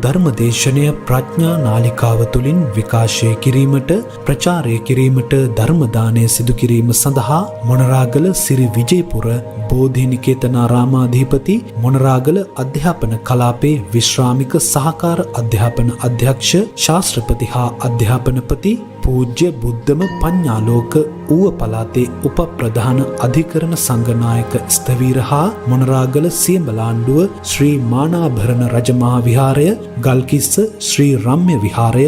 ධර්මදේශනය ප්‍රඥා නාලිකාව තුළින් විකාශය කිරීමට ප්‍රචාරය කිරීමට ධර්මදානය සිදු කිරීම සඳහා මොනරාගල සිරි විජයපුර බෝධිනිකේතනාරාමාධිපති මොනරාගල අධ්‍යාපන කලාපේ විශ්‍රාමික සහකාර අධ්‍යාපන අධ්‍යක්ෂ ශාස්ත්‍රපති හා අධ්‍යාපනපති පූජ්‍ය බුද්ධම පඤ්ඤාලෝක ඌව පළාතේ උප ප්‍රධාන අධිකරණ සංඝනායක ස්ථවීර හා මොනරාගල සියඹලාණ්ඩුව ශ්‍රී මානාභරණ රජමහා විහාරය ගල්කිස්ස ශ්‍රී රම්‍ය විහාරය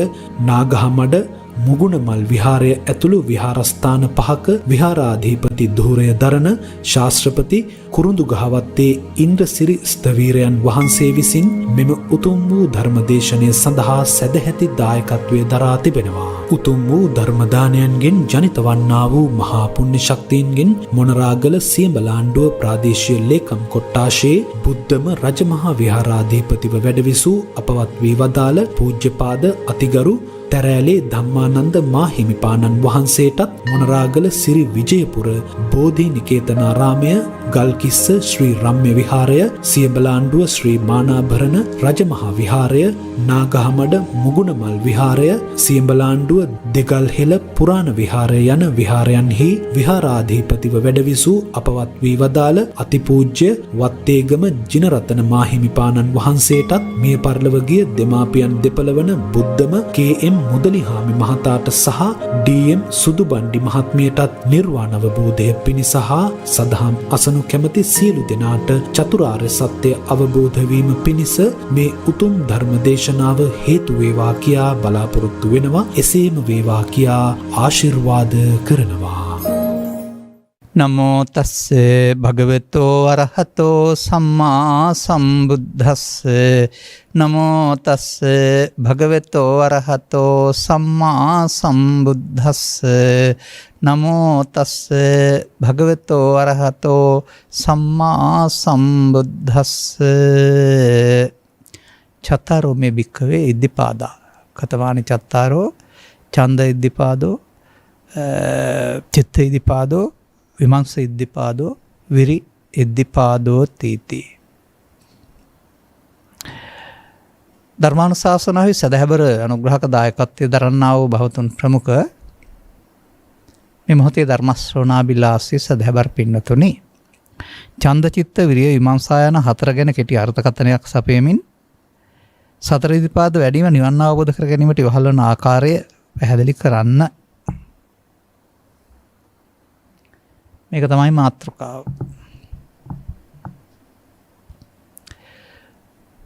නාගහමඩ මුගුණමල් විහාරය ඇතුළු විහාරස්ථාන පහක විහාරාධිපති ධූරය දරන ශාස්ත්‍රපති කුරුඳුගහවත්තේ ඉන්ද්‍රසිරි ස්ථවීරයන් වහන්සේ විසින් මෙම උතුම් වූ ධර්මදේශනය සඳහා සැදැහැති දායකත්වය දරා තිබෙනවා. උතුම් වූ ධර්මදානයන්ගෙන් ජනිත වන්නා වූ මහා පුණ්‍ය ශක්තියින්ගෙන් මොනරාගල සියඹලාණ්ඩුව ප්‍රාදේශීය ලේකම් කොට්ටාශයේ බුද්ධම රජමහා විහාරාධිපතිව වැඩවිසූ අපවත් වී වදාළ පූජ්‍යපාද අතිගරු තැරෑලේ ධම්මානන්ද මාහිමිපාණන් වහන්සේටත් මොනරාගල සිරි විජයපුර බෝධිනිකේතනාරාමය ගල්කිස්ස ශ්‍රී රම්‍ය විහාරය සියඹලාණ්ඩුව ශ්‍රී මානාභරණ රජමහා විහාරය නාගහමඩ මුගුණමල් විහාරය සියඹලාණ්ඩුව දෙගල්හෙළ පුරාණ විහාරය යන විහාරයන්හි විහාරාධිපතිව වැඩවිසූ අපවත් වී වදාළ අතිපූජ්‍ය වත්තේගම ජිනරතන මාහිමිපාණන් වහන්සේටත් මිය පරලොව ගිය දෙමාපියන් දෙපළ වන බුද්ධම KM මුදලිහාමි මහතාට සහ DM සුදුබණ්ඩි මහත්මියටත් නිර්වාණ අවබෝධය පිණිස හා සදහම් අසනු කැමති සියලු දෙනාට චතුරාර්ය සත්‍ය අවබෝධ වීම පිණිස මේ උතුම් ධර්ම දේශනාව හේතු වේවා කියා බලාපොරොත්තු වෙනවා. එසේම වේවා කියා ආශිර්වාද කරනවා. නමෝ තස්සේ භගවතෝ අරහතෝ සම්මා සම්බුද්දස්සේ නමෝ තස්සේ භගවතෝ අරහතෝ සම්මා සම්බුද්දස්සේ නමෝ තස්සේ භගවතෝ අරහතෝ සම්මා සම්බුද්දස්සේ චතරෝ මේ භික්ඛවේ ඉද්ධිපාදා කතමානි චත්තාරෝ ඡන්ද ඉද්ධිපාදෝ චිත්ත ඉද්ධිපාදෝ විමංශ ඉද්ධිපාදෝ විරි ඉද්ධිපාදෝ තීති. ධර්මානුශාසනාවේ සදහැබර අනුග්‍රහක දායකත්වයේ දරන්නා වූ බහතුන් ප්‍රමුඛ මේ මොහොතේ ධර්ම ශ්‍රවණාබිලාසී සදහැබර පින්නතුනි ඡන්ද චිත්ත විරිය විමංශා යන හතර ගැන කෙටි අර්ථකථනයක් සපයමින් සතර ඉද්ධිපාද වැඩිම නිවන් අවබෝධ කර ගැනීමට ඉවහල් වන ආකාරය පැහැදිලි කරන්න. මේක තමයි මාතෘකාව.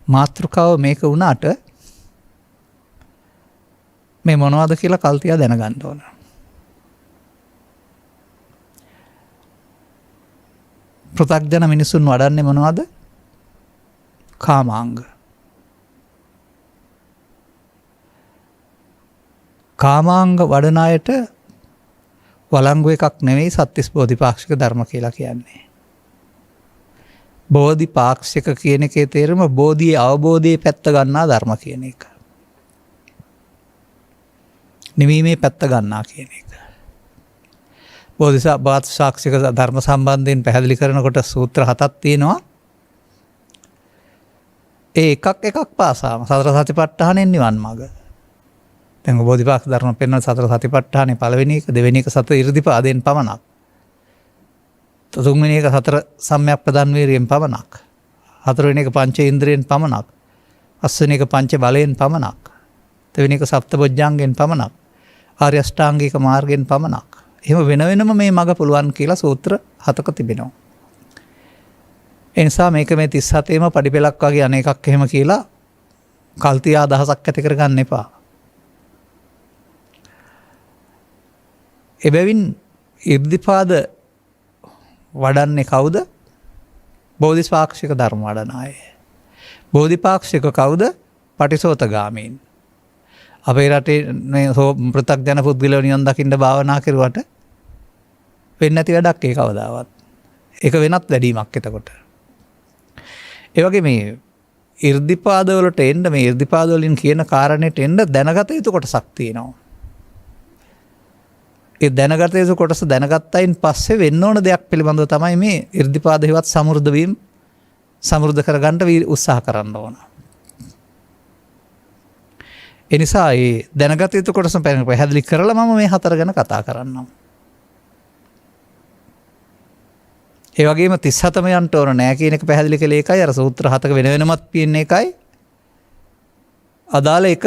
මාතෘකාව මේක වුණාට මේ මොනවද කියලා කල්තියා දැනගන්න ඕන. පෘථග්ජන මිනිසුන් වඩන්නේ මොනවද? කාමාංග. කාමාංග වඩන අයට වලංගු එකක් නෙවෙයි සත්‍තිස් බෝධිපාක්ෂික ධර්ම කියලා කියන්නේ. බෝධිපාක්ෂික කියන එකේ තේරුම බෝධියේ අවබෝධයේ පැත්ත ගන්නා ධර්ම කියන එක. නිවීමේ පැත්ත ගන්නා කියන එක. බෝධිපාක්ෂික ධර්ම සම්බන්ධයෙන් පැහැදිලි කරනකොට සූත්‍ර 7ක් තියෙනවා. ඒ එකක් පාසාම සතර සතිපට්ඨානෙන් නිවන් මඟ. දැන් බෝධිපාක්ෂික ධර්ම පෙන්වන සතර සතිපට්ඨානේ පළවෙනි එක දෙවෙනි එක සතර ඉර්ධිපාදයෙන් පමණක්. තුන්වෙනි එක සතර සම්‍යක් ප්‍රදාන් වීරියෙන් පමණක්. හතරවෙනි එක පංච ඉන්ද්‍රියෙන් පමණක්. පස්වෙනි එක පංච බලයෙන් පමණක්. දෙවෙනි එක සප්තබොජ්ජංගෙන් පමණක්. ආර්ය අෂ්ටාංගික මාර්ගයෙන් පමණක්. එහෙම වෙන වෙනම මේ මඟ පුළුවන් කියලා සූත්‍ර 7ක තිබෙනවා. ඒ නිසා මේක මේ 37ේම පඩිපෙලක් වගේ අනේකක් එහෙම කියලා කල්තිය අදහසක් ඇති කරගන්න එපා. එබැවින් ඉර්ධිපාද වඩන්නේ කවුද? බෝධිපාක්ෂික ධර්ම වඩන අය. බෝධිපාක්ෂික කවුද? පටිසෝතගාමීන්. අපේ රටේ පෘථග්ජන පුද්ගලයෝ නිවන් දකින්න භාවනා කරුවට වෙන්නේ නැති වැඩක් ඒ කවදාවත්. ඒක වෙනත් වැඩිමක් එතකොට. ඒ වගේ මේ ඉර්ධිපාද වලට එන්න මේ ඉර්ධිපාද වලින් කියන කාරණේට එන්න දැනගත යුතු කොටසක් තියෙනවා. ඒ දැනගත යුතු කොටස දැනගත්තයින් පස්සේ වෙන්න ඕන දෙයක් පිළිබඳව තමයි මේ ඉර්ධිපාද හිවත් සමෘද්ධ වීම සමෘද්ධ කරගන්න උත්සාහ කරන්න ඕන. එනිසා ඒ දැනගත යුතු කොටස පැහැදිලි කරලා මම මේ 4 ගැන කතා කරන්නම්. ඒ වගේම 37ම යන්න ඕන නෑ කියන එක පැහැදිලි කළේ ඒකයි. අර සූත්‍ර 7ක වෙන වෙනමත් තියෙන එකයි. අදාළ එක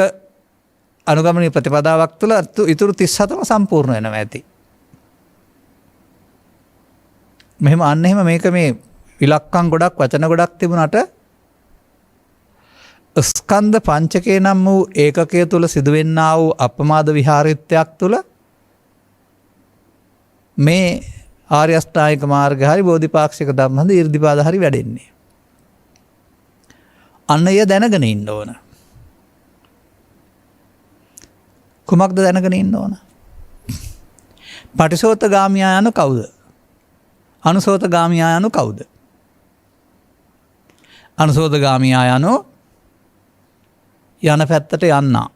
අනුගමනීය ප්‍රතිපදාවක් තුළ ඉතුරු 37ම සම්පූර්ණ වෙනවා ඇති. මෙහෙම අන්න එහෙම මේක මේ ඉලක්කම් ගොඩක් වචන ගොඩක් තිබුණාට ස්කන්ධ පංචකේ නම් වූ ඒකකය තුළ සිදුවෙන්නා වූ අපමාද විහාරීත්වයක් තුළ මේ ආර්ය අෂ්ටාංගික මාර්ගය හරි බෝධිපාක්ෂික ධම්ම හරි ඊර්ධිපාද හරි වැඩෙන්නේ. අන්න එය දැනගෙන ඉන්න ඕන. කුමක්ද දැනගෙන ඉන්න ඕන? පටිසෝතගාමියා යනු කවුද? අනුසෝතගාමියා යනු කවුද? අනුසෝතගාමියා යනු යන පැත්තට යන්නා.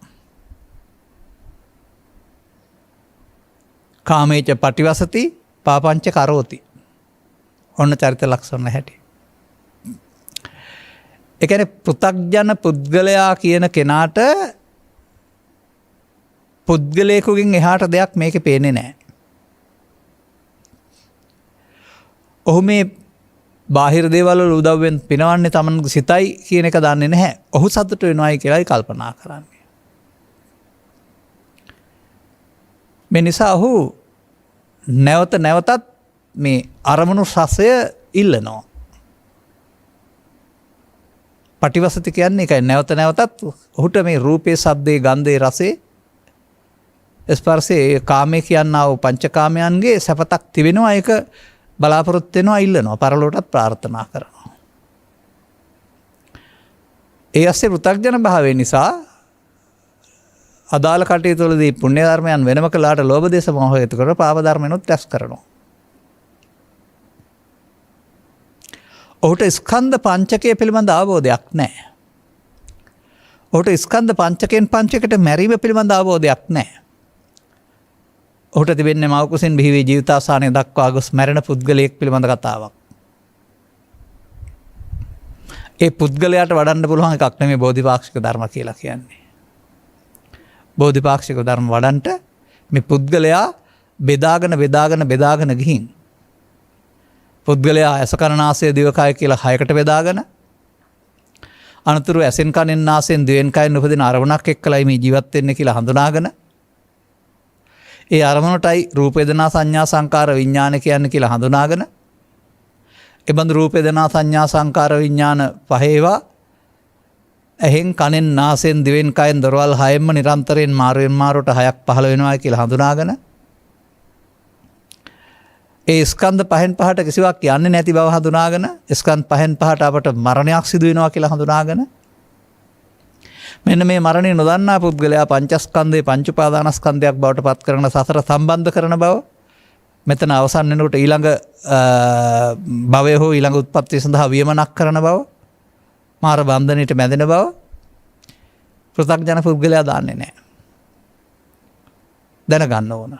කාමේච පටිවසති පාපංච කරෝති. ඔන්න චරිත ලක්ෂණ හැටි. ඒ කියන්නේ පෘථග්ජන පුද්ගලයා කියන කෙනාට පුද්ගලයෙකුගෙන් එහාට දෙයක් මේකේ පේන්නේ නැහැ. ඔහු මේ බාහිර දේවල් වල උදව්වෙන් පිනවන්නේ තමන්ගේ සිතයි කියන එක දන්නේ නැහැ. ඔහු සතුට වෙනවායි කියලායි කල්පනා කරන්නේ. මේ නිසා ඔහු නැවත නැවතත් මේ අරමුණු රසය ඉල්ලනවා. පටිවසති කියන්නේ ඒකයි. නැවත නැවතත් ඔහුට මේ රූපේ, ශබ්දේ, ගන්ධේ, රසේ, ස්පර්ශේ, කාමයේ කියනා වූ පංචකාමයන්ගේ සැපතක් තිබෙනවා. ඒක බලාපොරොත්තු වෙනවා, ඉල්ලනවා, පරලෝකටත් ප්‍රාර්ථනා කරනවා. ඒ ඇස්සේ පෘථග්ජන භාවය නිසා අදාළ කටයුතු වලදී පුණ්‍ය ධර්මයන් වෙනම කළාට ලෝභ දේශ මොහ හේතු කර පාප ධර්මයන්ොත් රැස් කරනවා. ඔහුට ස්කන්ධ පංචකය පිළිබඳ අවබෝධයක් නැහැ. ඔහුට ස්කන්ධ පංචකයෙන් පංචකයට මැරීම පිළිබඳ අවබෝධයක් නැහැ. ඔහුට තිබෙන්නේ මව් කුසින් බිහි වී ජීවිතාවසානය දක්වා ගොස් මැරෙන පුද්ගලයෙක් පිළිබඳ කතාවක්. ඒ පුද්ගලයාට වඩන්න පුළුවන් එකක් නෙමෙයි බෝධිපාක්ෂික ධර්ම කියලා කියන්නේ. බෝධිපාක්ෂික ධර්ම වඩන්ට මේ පුද්ගලයා බෙදාගෙන ගිහින් පුද්ගලයා ඇස කන නාසය දිවකය කියලා 6කට බෙදාගෙන අනතුරු ඇසෙන් කනෙන් නාසයෙන් දිවෙන් කයෙන් උපදින අරමුණක් එක්කලයි මේ ජීවත් වෙන්නේ කියලා හඳුනාගෙන ඒ අරමුණටයි රූප වේදනා සංඥා සංකාර විඥාන කියන්නේ කියලා හඳුනාගෙන ඒ බඳු රූප වේදනා සංඥා සංකාර විඥාන පහේවා එහෙන් කනෙන් නාසයෙන් දිවෙන් කයෙන් දරවල් 6ෙන්ම නිරන්තරයෙන් මාරුවට 6ක් පහළ වෙනවා කියලා හඳුනාගෙන ඒ ස්කන්ධ පහෙන් පහට කිසිවක් යන්නේ නැති බව හඳුනාගෙන ස්කන්ධ පහෙන් පහට අපට මරණයක් සිදු වෙනවා කියලා හඳුනාගෙන මෙන්න මේ මරණය නොදන්නා පුද්ගලයා පංචස්කන්ධේ පංච උපාදානස්කන්ධයක් බවට පත් කරන සසර සම්බන්ධ කරන බව මෙතන අවසන් වෙනකොට ඊළඟ භවය හෝ ඊළඟ උත්පත්තිය සඳහා වියමනක් කරන බව මාර බන්ධනයට මැදෙන බව පෘථග්ජන පුද්ගලයා දන්නේ නැහැ. දැනගන්න ඕන.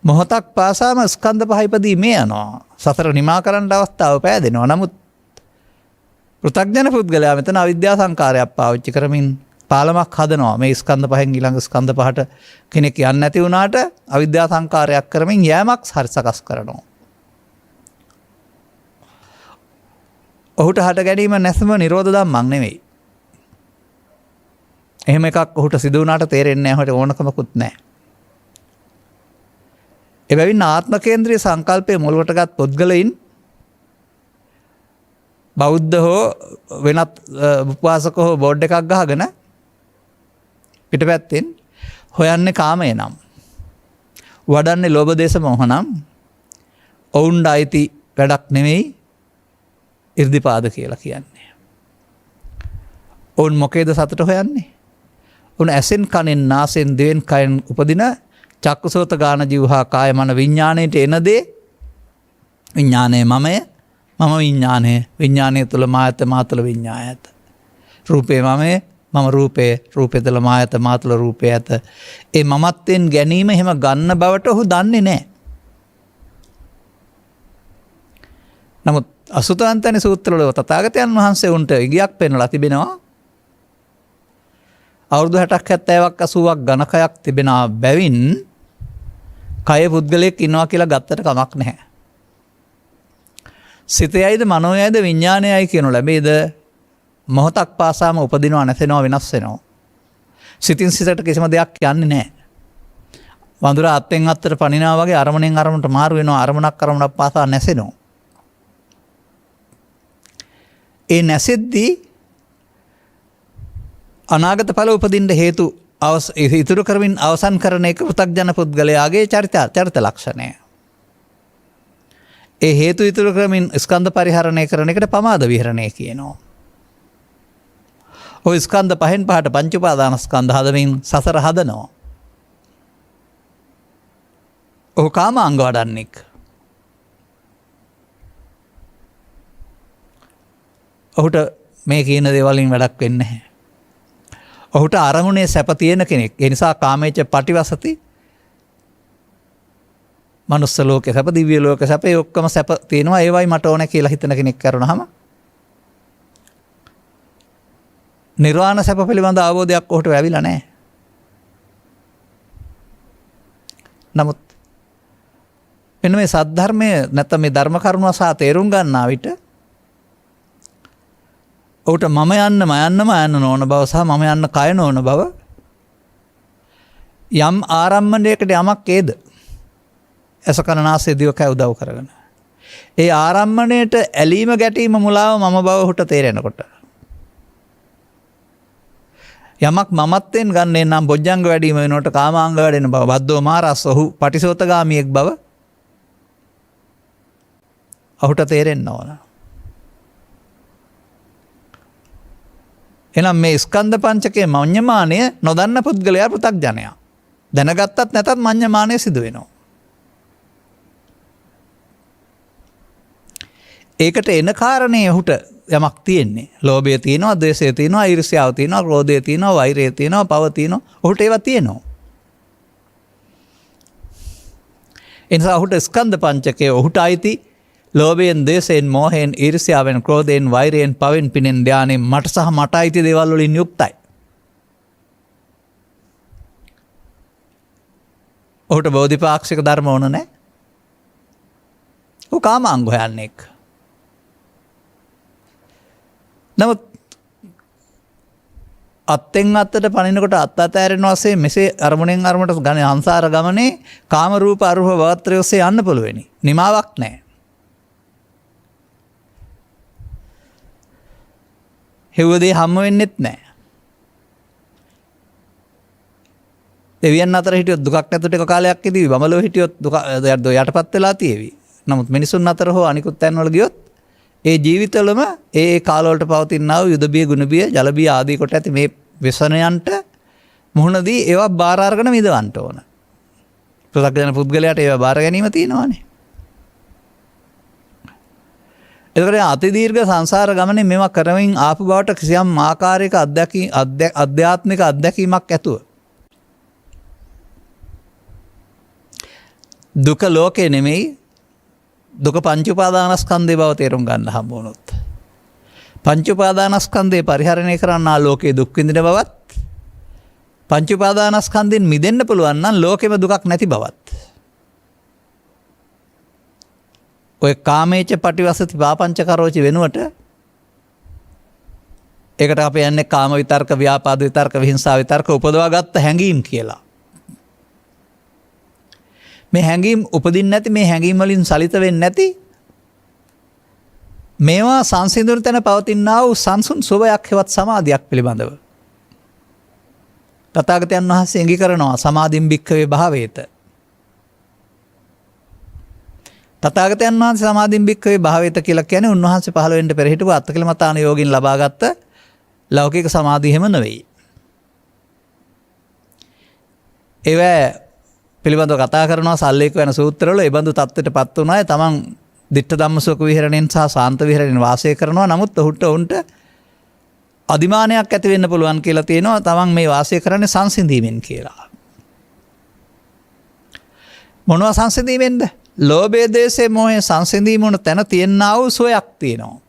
මොහොතක් පාසාම ස්කන්ධ පහ ඉපදීමේ යනවා. සතර නිමා කරන්න අවස්ථාව පෑදෙනවා. නමුත් පෘථග්ජන පුද්ගලයා මෙතන අවිද්‍යා සංකාරයක් පාවිච්චි කරමින් පාලමක් හදනවා. මේ ස්කන්ධ පහෙන් ඊළඟ ස්කන්ධ පහට කෙනෙක් යන්නේ නැති වුණාට අවිද්‍යා සංකාරයක් කරමින් යෑමක් හරි සකස් කරනවා. ඔහුට හට ගැනීම නැසම නිරෝධ ධම්මක් නෙවෙයි. එහෙම එකක් ඔහුට සිදු වුණාට තේරෙන්නේ නැහැ. ඔහුට ඕනකමකුත් නැහැ. එබැවින් ආත්ම කේන්ද්‍රීය සංකල්පයේ මුලවටගත් පුද්ගලයින් බෞද්ධ හෝ වෙනත් උපාසක හෝ බෝඩ් එකක් ගහගෙන පිටපැත්තෙන් හොයන්නේ කාමය නම් වඩන්නේ ලෝභ දේශ මොහ නම් ඔවුන්ට අයිති වැඩක් නෙමෙයි 이르දිපාද කියලා කියන්නේ. ඔවුන් මොකේද සතුට හොයන්නේ? ඔවුන් ඇසෙන් කනෙන් නාසයෙන් දිවෙන් කයෙන් උපදින චක්කසෝත ගාන ජීවහා කාය මන විඥාණයට එන දේ විඥානයේ මමය මම විඥානය විඥානය තුළ මායත මා තුළ විඥාය ඇත. රූපේ මමය මම රූපේ රූපේ තුළ මායත මා තුළ රූපේ ඇත. ඒ මමත්වෙන් ගැනීම එහෙම ගන්න බවට ඔහු දන්නේ නැහැ. නමුත් අසුතවන්තනි සූත්‍රවල තථාගතයන් වහන්සේ උන්ට ඉගියක් පෙන්වලා තිබෙනවා. අවුරුදු 60ක් 70ක් 80ක් ඝනකයක් තිබෙන බැවින් කය පුද්ගලයෙක් ඉන්නවා කියලා ගත්තට කමක් නැහැ. සිතයයිද මනෝයයිද විඥානයයි කියනු ලැබේද මොහොතක් පාසාම උපදිනවා නැසෙනවා වෙනස් වෙනවා. සිතින් සිතට කිසිම දෙයක් යන්නේ නැහැ. වඳුර අත්ෙන් අත්තට පනිනවා වගේ අරමුණෙන් අරමුණට මාරු වෙනවා. අරමුණක් අරමුණක් පාසා නැසෙනවා. ඒ නැසෙද්දී අනාගත ඵල උපදින්න හේතු ඉතුරු කරමින් අවසන් කරන එක පෘථග්ජන පුද්ගලයාගේ චරිත ලක්ෂණය. ඒ හේතු ඉතුරු කරමින් ස්කන්ධ පරිහරණය කරන එකට පමාද විහරණය කියනවා. ඔය ස්කන්ධ පහෙන් පහට පංච උපාදානස්කන්ධ හදමින් සසර හදනවා. ඔහු කාමාංග වඩන්නෙක්. ඔහුට මේ කියන දේවලින් වැඩක් වෙන්නේ නැහැ. ඔහුට අරමුණේ සැප තියෙන කෙනෙක්. ඒ නිසා කාමේච පටිවසති. මනුස්ස ලෝකේ සැප, දිව්‍ය ලෝකේ සැප, ඒ ඔක්කොම සැප තියෙනවා. ඒවයි මට ඕන කියලා හිතන කෙනෙක් කරනහම නිර්වාණ සැප පිළිබඳ අවබෝධයක් ඔහුට ලැබිලා නැහැ. නමුත් එන්න මේ සද්ධර්මයේ නැත්නම් මේ ධර්ම කරුණ සහ තේරුම් ගන්නා විට ඔහුට මම යන්න නොවන බව සහ මම යන්න කය නොවන බව යම් ආරම්භණයකට යමක් ඒද අසකරනාසේ දිවක උදව් කරගෙන ඒ ආරම්භණයට ඇලීම ගැටීම මුලාව මම බව ඔහුට තේරෙනකොට යමක් මමත්වෙන් ගන්නේ නම් බොජ්ජංග වැඩිම වෙනකොට කාමාංග වැඩෙන බව බද්දෝ මාරස් ඔහු පටිසෝතගාමියෙක් බව ඔහුට තේරෙන්න ඕන. එනම් මේ ස්කන්ධ පංචකයේ මඤ්ඤමානය නොදන්න පුද්ගලයා පෘථග්ජනයා. දැනගත්තත් නැතත් මඤ්ඤමානය සිදු වෙනවා. ඒකට එන කාරණේ ඔහුට යමක් තියෙන්නේ. ලෝභය තියෙනවා, ද්වේෂය තියෙනවා, ඊර්ෂ්‍යාව තියෙනවා, ක්‍රෝධය තියෙනවා, වෛරය තියෙනවා, පව තියෙනවා. ඔහුට ඒවා තියෙනවා. එනිසා ඔහුට ස්කන්ධ පංචකයේ ඔහුට අයිති ලෝභයෙන්, ද්වේෂයෙන්, මෝහයෙන්, ඊර්ෂ්‍යාවෙන්, ක්‍රෝධයෙන්, වෛරයෙන්, පවෙන්, පිනෙන්, ධානයෙන් මට සහ මට අයිති දේවල් වලින් යුක්තයි. ඔහුට බෝධිපාක්ෂික ධර්ම ඕන නැහැ. ඔහු කාමාංග හොයන්නේක්. නමුත් අත්ෙන් අත්තට පනිනකොට අත් අතෑරෙන වශයෙන් මෙසේ අරමුණෙන් අරමුණට ගන සංසාර ගමනේ කාම රූප අරූප වාත්‍රය ඔස්සේ යන්න පුළුවෙනි. නිමාවක් නැහැ. හෙව්වදේ හම්ම වෙන්නෙත් නැහැ. දෙවියන් අතර හිටියොත් දුකක් නැතුට එක කාලයක් ඉදී බඹලෝ හිටියොත් දුක යටපත් වෙලා තියෙවි. නමුත් මිනිසුන් අතර හෝ අනිකුත් තැන්වල ගියොත් ඒ ජීවිතවලම ඒ කාලවලට පවතිනා වූ යුද බිය, ගුණ බිය, ජල බිය ආදී කොට ඇති මේ ව්‍යසනයන්ට මුහුණ දී ඒවා බාර අරගෙන මිදවන්න ඕන. පෘථග්ජන පුද්ගලයාට ඒවා බාර ගැනීම තියෙනවානේ. එතකොට අති දීර්ඝ සංසාර ගමනේ මේවා කරමින් ආපු බවට කිසියම් ආකාරයක අධ්‍යාත්මික අත්දැකීමක් ඇතුව දුක ලෝකේ නෙමෙයි දුක පංච උපාදානස්කන්ධේ බව තේරුම් ගන්න හම්බ වුණොත් පංච උපාදානස්කන්ධේ පරිහරණය කරන්නා ලෝකේ දුක් විඳින බවත් පංච උපාදානස්කන්ධෙන් මිදෙන්න පුළුවන් නම් ලෝකෙම දුකක් නැති බවත් ඔය කාමේච පටිවසති පාපංච කරෝචි වෙනුවට ඒකට අපි යන්නේ කාම විතර්ක, ව්‍යාපාද විතර්ක, විහිංසා විතර්ක උපදවාගත්ත හැඟීම් කියලා. මේ හැඟීම් උපදින්න නැති, මේ හැඟීම් වලින් සලිත වෙන්නේ නැති මේවා සංසිඳුන තැන පවතිනා වූ සංසුන් සුවයක් හෙවත් සමාධියක් පිළිබඳව තථාගතයන් වහන්සේ ඉඟි කරනවා සමාධින් භික්ඛවේ භාවේත. තථාගතයන් වහන්සේ සමාධින් භික්ඛවේ භාවේත කියලා කියන්නේ උන්වහන්සේ පහළ වෙන්න පෙර හිටපු අත්කලමතාන යෝගින් ලබාගත්ත ලෞකික සමාධිය හැම නෙවෙයි. ඒවා පිළිබඳව කතා කරනවා සල්ලේක වෙන සූත්‍රවල ඒ බඳු தත්ත්වයටපත් වුණාය. තමන් දිට්ඨ ධම්මසුඛ විහරණයෙන් සහ සාන්ත විහරණයෙන් වාසය කරනවා. නමුත් ඔහුට අදිමානයක් ඇති වෙන්න පුළුවන් කියලා තියෙනවා. තමන් මේ වාසය කරන්නේ සංසිඳීමෙන් කියලා. මොනවා සංසිඳීමෙන්ද? ලෝභය, ද්වේෂය, මෝහය සංසිඳීම වුණ තැන තියෙනා වූ සුවයක් තියෙනවා.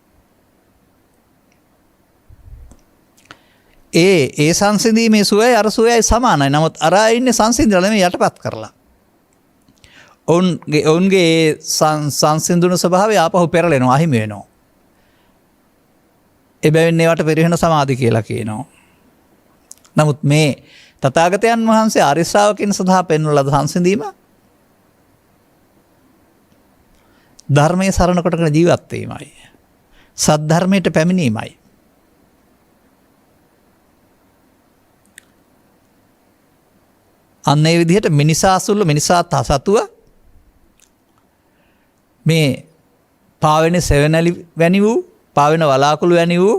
ඒ සංසිඳීමේ සුවයි අර සුවයයි සමානයි. නමුත් අර අය ඉන්නේ සංසිඳලා නෙමෙයි යටපත් කරලා. ඔවුන්ගේ සංසිඳුණු ස්වභාවය ආපහු පෙරලෙනවා, අහිමි වෙනවා. එබැවින් ඒවට පරිහන සමාධි කියලා කියනවා. නමුත් මේ තථාගතයන් වහන්සේ ආර්ය ශ්‍රාවකයන් සඳහා පෙන්වන ලද සංසිඳීම ධර්මයේ සරණ කොටගෙන ජීවත් වීමයි. සද්ධර්මයට පැමිණීමයි. අන්න ඒ විදිහට මිනිසා සුළු මිනිසා සතුව මේ පාවෙන සෙවණැලි වැනි වූ පාවෙන වලාකුළු වැනි වූ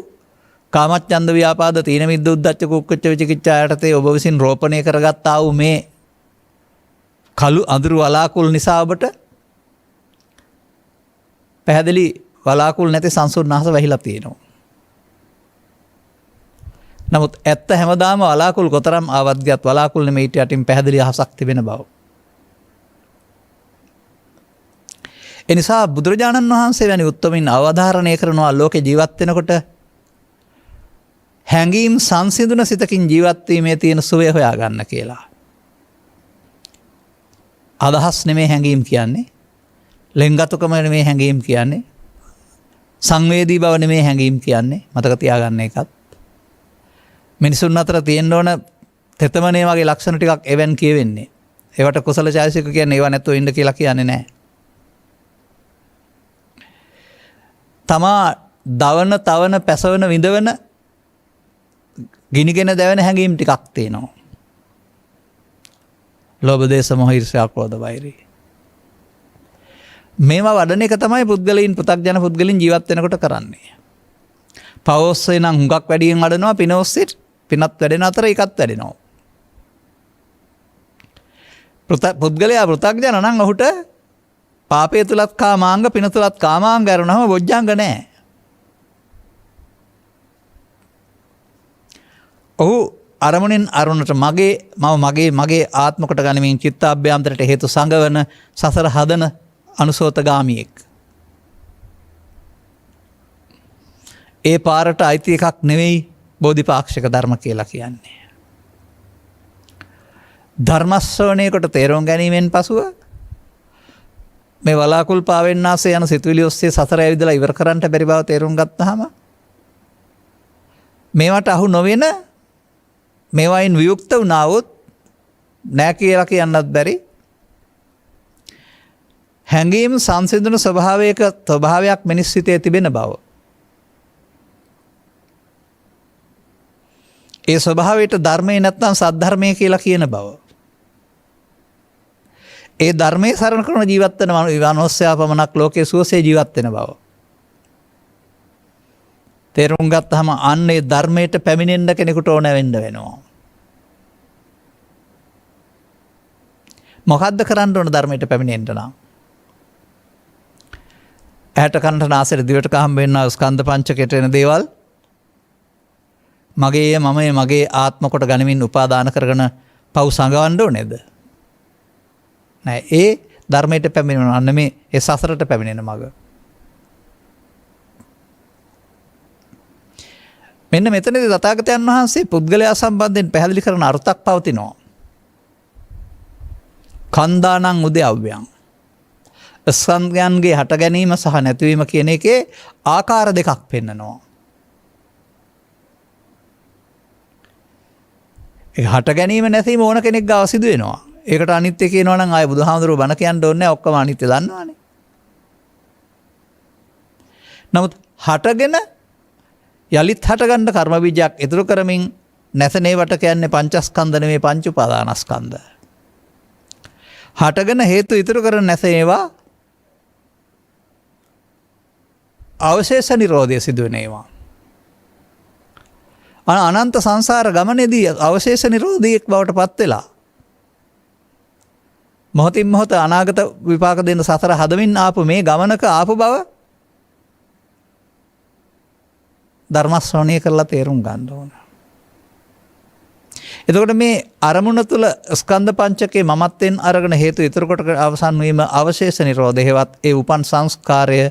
කාමච්ඡන්ද ව්‍යාපාද තීන මිද්ද උද්ධච්ච කුක්කුච්ච විචිකිච්ඡා යටතේ ඔබ විසින් රෝපණය කරගත්තා වූ මේ කළු අඳුරු වලාකුළු නිසා ඔබට පැහැදිලි වලාකුළු නැති සංසුන් අහස වැහිලා තියෙනවා. නමුත් ඇත්ත හැමදාම වලාකුළු කොතරම් ආවත් ගියත් වලාකුළු නෙමෙයි ඊට යටින් පැහැදිලි අහසක් තිබෙන බව. එනිසා බුදුරජාණන් වහන්සේ වැනි උත්තමින් අවධාරණය කරනවා ලෝකේ ජීවත් වෙනකොට හැඟීම් සංසිඳුන සිතකින් ජීවත් වීමේ තියෙන සුවය හොයාගන්න කියලා. අදහස් නෙමේ හැඟීම් කියන්නේ. ලෙන්ගතුකම නෙමේ හැඟීම් කියන්නේ. සංවේදී බව නෙමේ හැඟීම් කියන්නේ. මතක තියාගන්න එකත්. මිනිසුන් අතර තියෙන්න ඕන තෙතමනේ වගේ ලක්ෂණ ටිකක් එවන් කියවෙන්නේ. ඒවට කුසල චෛතසික කියන්නේ ඒවා නැතුව ඉන්න කියලා කියන්නේ නැහැ. තමා දවන, තවන, පැසවන, විඳවන ගිනිගෙන දැවෙන හැඟීම් ටිකක් තියෙනවා. ලෝභ, දේශ, මොහ, ඊර්ෂ්‍යා, ක්‍රෝධ, වෛරය. මේවා වඩන එක තමයි පුද්ගලයන් පෘථග්ජන පුද්ගලයන් ජීවත් වෙනකොට කරන්නේ. පවෝස්සේ නම් හුඟක් වැඩියෙන් වඩනවා, පිනෝස්සේ පිනත් වැඩෙන අතර එකත් වැඩෙනවා. පුද්ගලයා පෘථග්ජන නම් ඔහුට පාපය තුලත් කාමාංග, පින තුලත් කාමාංග කරනවම බොජ්ජංග නැහැ. ඔහු අරමුණෙන් අරමුණට මගේ ආත්ම කොට ගනිමින් චිත්තාභ්‍යන්තරයට හේතු සංගවන සසර හදන අනුසෝතගාමියෙක්. ඒ පාරට අයිති එකක් නෙවෙයි බෝධිපාක්ෂික ධර්ම කියලා කියන්නේ. ධර්ම ශ්‍රවණයකට තේරුම් ගැනීමෙන් පසුව මේ වලාකුල් පාවෙන්නාසේ යන සිතුවිලි ඔස්සේ සසර ඇවිදලා ඉවර කරන්නට බැරි බව තේරුම් ගත්තාම මේවට අහු නොවෙන මේවායින් වියුක්ත වුණාවොත් නෑ කියලා කියන්නත් බැරි හැඟීම් සංසිඳුණු ස්වභාවයක් මිනිස් සිතේ තිබෙන බව. ඒ ස්වභාවයට ධර්මයේ නැත්නම් සද්ධර්මයේ කියලා කියන බව. ඒ ධර්මයේ සරණ කරන ජීවත් වෙන මනුස්සයා පමණක් ලෝකයේ සුවසේ ජීවත් වෙන බව. තේරුම් ගත්තාම අන්නේ ධර්මයට පැමිණෙන්න කෙනෙකුට ඕන වෙනවා. මොකද්ද කරන්න ඕන ධර්මයට පැමිණෙන්න නම්? ඇහැට කනට නාසයට දිවට කහම් වෙන්නා ස්කන්ධ පංචකයට එන දේවල් මගේ ආත්ම කොට ගනිමින් උපාදාන කරගෙන පව් සංගවන්න ඕනේද? නෑ, ඒ ධර්මයට පැමිණෙනවා. අන්න මේ ඒ සසරට පැමිණෙන මඟ. මෙන්න මෙතනදී තථාගතයන් වහන්සේ පුද්ගලයා සම්බන්ධයෙන් පැහැදිලි කරන අර්ථයක් පවතිනවා. කන්දානං උදයව්‍යං. ස්කන්ධයන්ගේ හට ගැනීම සහ නැතිවීම කියන එකේ ආකාර දෙකක් පෙන්නනවා. ඒ හට ගැනීම නැතිවීම ඕන කෙනෙක් ගාව සිදු වෙනවා. ඒකට අනිත්‍ය කියනවා නම් ආය බුදුහාමුදුරුවෝ බණ කියන්න ඕනේ නැහැ. ඔක්කොම අනිත්‍ය දන්නවනේ. නමුත් හටගෙන යලිත් හටගන්න කර්ම බීජයක් ඉතුරු කරමින් නැසනේවට කියන්නේ පංචස්කන්ධ නෙමෙයි පංච උපාදානස්කන්ධ. හටගෙන හේතු ඉතුරු කරන නැසේවා අවශේෂ නිරෝධය සිදු වෙන ඒවා. අනන්ත සංසාර ගමනේදී අවශේෂ නිරෝධියෙක් බවට පත් වෙලා මොහොතින් මොහොත අනාගත විපාක දෙන සසර හදමින් ආපු මේ ගමනක ආපු බව ධර්ම ශ්‍රවණය කරලා තේරුම් ගන්න ඕන. එතකොට මේ අරමුණ තුල ස්කන්ධ පංචකේ මමත්වෙන් අරගෙන හේතු ඉතුරු කොට අවසන් වීම අවශේෂ නිරෝධයවත් ඒ උපන් සංස්කාරය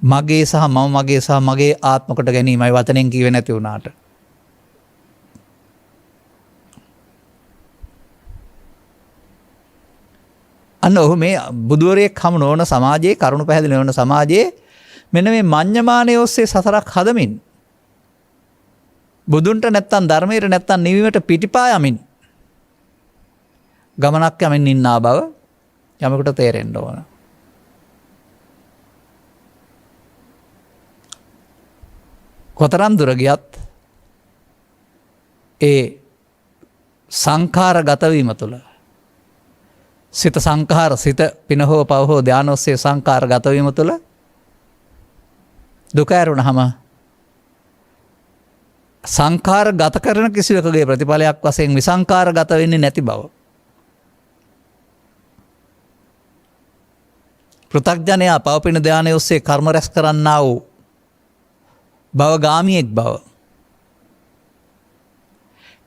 මගේ සහ මම මගේ සහ මගේ ආත්ම කොට ගැනීමයි වචනෙන් කියවෙ නැති වුණාට. අන්න ඔහු මේ බුදුවරයෙක් හමු නොවන සමාජයේ කරුණු පැහැදිලි නොවන සමාජයේ මෙන්න මේ මඤ්ඤමානයේ ඔස්සේ සසරක් හදමින් බුදුන්ට නැත්තම් ධර්මයට නැත්තම් නිවීමට පිටිපා යමින් ගමනක් යමින් ඉන්නා බව යමෙකුට තේරෙන්න ඕන. කොතරම් දුර ගියත් ඒ සංඛාර ගත වීම තුළ සිත සංඛාර සිත පින හෝ පව හෝ ධාන ඔස්සේ සංඛාර ගත වීම තුළ දුක ඇරුණාම සංඛාර ගත කරන කිසිවකගේ ප්‍රතිඵලයක් වශයෙන් විසංඛාර ගත වෙන්නේ නැති බව. පෘථග්ජනයා පවපින ධානය ඔස්සේ කර්ම රැස් කරන්නා වූ භවගාමියෙක් බව.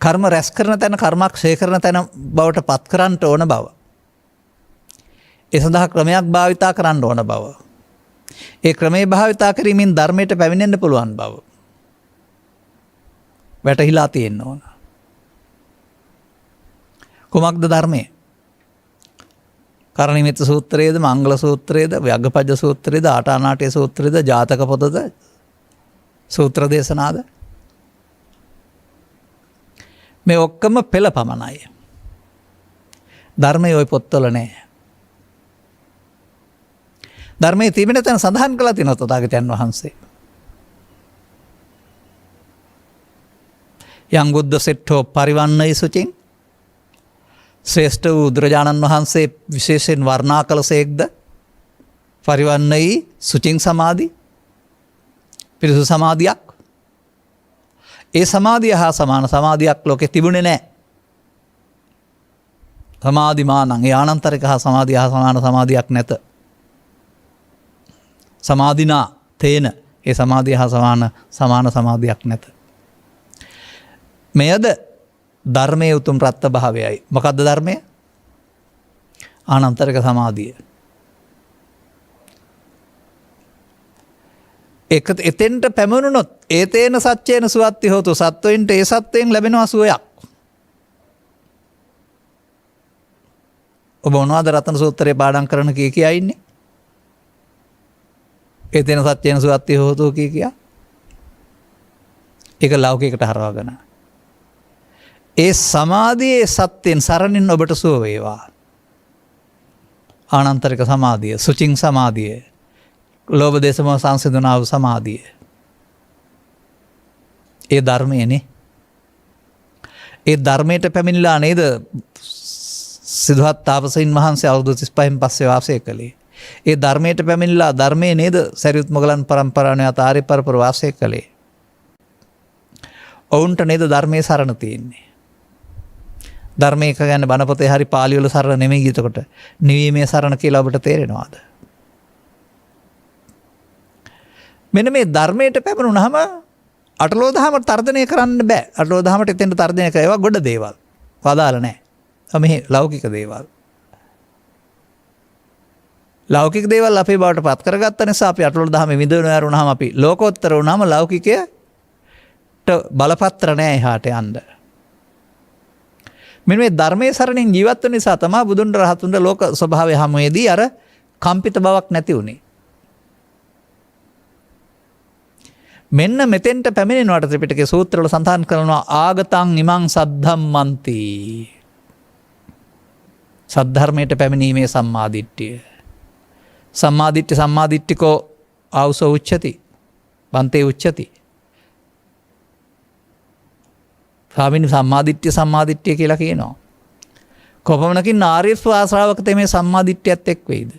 කර්ම රැස් කරන තැන කර්මක් ක්ෂය කරන තැන බවට පත් කරන්නට ඕන බව. ඒ සඳහා ක්‍රමයක් භාවිතා කරන්න ඕන බව. ඒ ක්‍රමයේ භාවිතා කිරීමෙන් ධර්මයට පැමිණෙන්න පුළුවන් බව. වැටහිලා තියෙන්න ඕන. කුමක්ද ධර්මය? කරණීයමෙත්ත සූත්‍රයේද මංගල සූත්‍රයේද ව්‍යග්ගපජ්ජ සූත්‍රයේද ආටානාටය සූත්‍රයේද ජාතක පොතද සූත්‍ර දේශනාද මේ ඔක්කොම පෙළ පමණයි. ධර්මයේ ওই පොත්වල නැහැ. ධර්මයේ තිබෙන තැන සඳහන් කළා තියෙනවා තථාගතයන් වහන්සේ. යං බුද්ධ සෙට්ඨෝ පරිවන්නයි සුචින් ශ්‍රේෂ්ඨ වූ බුදුරජාණන් වහන්සේ විශේෂයෙන් වර්ණනා කළසේක්ද පරිවන්නයි සුචින් සමාධි පිරිසු සමාධියක්. ඒ සමාධිය හා සමාන සමාධියක් ලෝකෙ තිබුණේ නැහැ. සමාධිමානං ඒ ආනන්තරික හා සමාධිය හා සමාන සමාධියක් නැත. සමාධිනා තේන ඒ සමාධිය හා සමාන සමාධියක් නැත. මෙයද ධර්මයේ උතුම් ප්‍රත්‍ය භාවයයි. මොකද්ද ධර්මය? ආනන්තරික සමාධිය. එතෙන්ට පැමිණුණොත් ඒතේන සච්චේන සුවත්ති හෝතු සත්වයින්ට ඒ සත්වයෙන් ලැබෙනවා සුවයක්. ඔබ මොනවද රතන සූත්‍රයේ පාඩම් කරන කියා ඉන්නේ? ඒතේන සච්චේන සුවත්ති හෝතු කියා. ඒක ලෞකිකට හරවගෙන. ඒ සමාධියේ සත්‍යයෙන් සරණින් ඔබට සුව වේවා. ආනන්තරික සමාධිය, සුචින් සමාධිය, ලෝභ දේශ මොහ සංසිඳුණා වූ සමාධිය. ඒ ධර්මයනේ. ඒ ධර්මයට පැමිණිලා නේද සිද්ධාත් තාපසයන් වහන්සේ අවුරුදු 35න් පස්සේ වාසය කළේ. ඒ ධර්මයට පැමිණිලා ධර්මයේ නේද සරියුත් මොගලන් පරම්පරාවේ ආතාරි පරපර වාසය කළේ. ඔවුන්ට නේද ධර්මයේ සරණ තියෙන්නේ. ධර්මයක ගැන බණ පොතේ හරි පාළි වල සරණ නෙමෙයි එතකොට. නිවීමේ සරණ කියලා ඔබට තේරෙනවද? මෙන්න මේ ධර්මයට පැමිණුනහම අටලෝ දහම තර්ජනය කරන්න බෑ. අටලෝ දහමට එතෙන්ට තර්ජනය කරේවා ගොඩ දේවල්. වදාළ නැහැ. මේ ලෞකික දේවල්. ලෞකික දේවල් අපේ බවට පත් කරගත්ත නිසා අපි අටලෝ දහමේ විඳිනව යරුණාම අපි ලෝකෝත්තර වුණාම ලෞකිකයට බලපත්‍ර නැහැ එහාට යන්න. මෙන්න මේ ධර්මයේ සරණින් ජීවත් වෙන නිසා තමයි බුදුන් රහතුන්ට ලෝක ස්වභාවය හැමෙදී අර කම්පිත බවක් නැති වුනේ. මෙන්න මෙතෙන්ට පැමිණෙනවට ත්‍රිපිටකයේ සූත්‍රවල සඳහන් කරනවා ආගතං ඉමං සද්ධම්මන්ති. සද්ධර්මයට පැමිණීමේ සම්මාදිට්ඨිය. සම්මාදිට්ඨිකෝ ආවුසෝ උච්චති. බන්තේ උච්චති. ස්වාමීන් සම්මාදිට්ඨිය කියලා කියනවා. කොපමණකින් ආර්ය ශ්‍රාවක තෙමේ සම්මාදිට්ඨියත් එක් වෙයිද?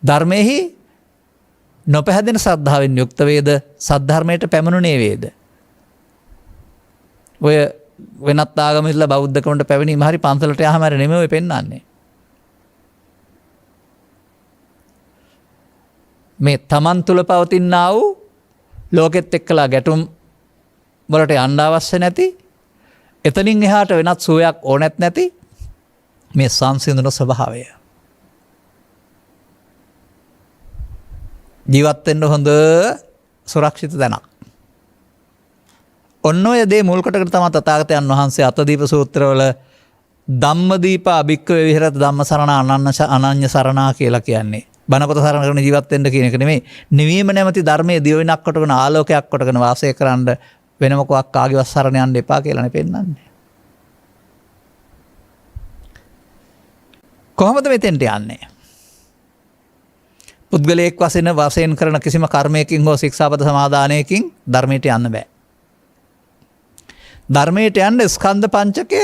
ධර්මයේහි නොපැහැදෙන ශ්‍රද්ධාවෙන් යුක්ත වේද? සද්ධර්මයට පැමිණුණේ වේද? ඔය වෙනත් ආගමිකලා බෞද්ධකමට පැමිණීම හරි පන්සලට යහම හරි නෙමෙයි ඔය පෙන්වන්නේ. මේ තමන් තුල පවතිනා වූ ලෝකෙත් එක්කලා ගැටුම් වලට යන්න අවශ්‍ය නැති, එතනින් එහාට වෙනත් සුවයක් ඕනෙත් නැති මේ සංසිඳුන ස්වභාවය. ජීවත් වෙන්න හොඳ සුරක්ෂිත තැනක්. ඔන්න ඔය දේ මුල් කොටකට තමයි තථාගතයන් වහන්සේ අතදීප සූත්‍රවල ධම්මදීප අභික්ඛවේ විහෙරත ධම්මසරණ අනන්‍ය සරණා කියලා කියන්නේ. බණපොත සරණ කරන ජීවත් වෙන්න කියන එක නෙමෙයි. නිවීම නැමැති ධර්මයේ දියවෙනක් කොටගෙන ආලෝකයක් කොටගෙන වාසය කරන්න වෙනම කොක් කාගේවත් සරණ යන්න එපා කියලානේ පෙන්නන්නේ. කොහොමද මෙතෙන්ට යන්නේ? පුද්ගලයෙක් වශයෙන් කරන කිසිම කර්මයකින් හෝ ශික්ෂාපද සමාදානයකින් ධර්මයට යන්න බෑ. ධර්මයට යන්න ස්කන්ධ පංචකය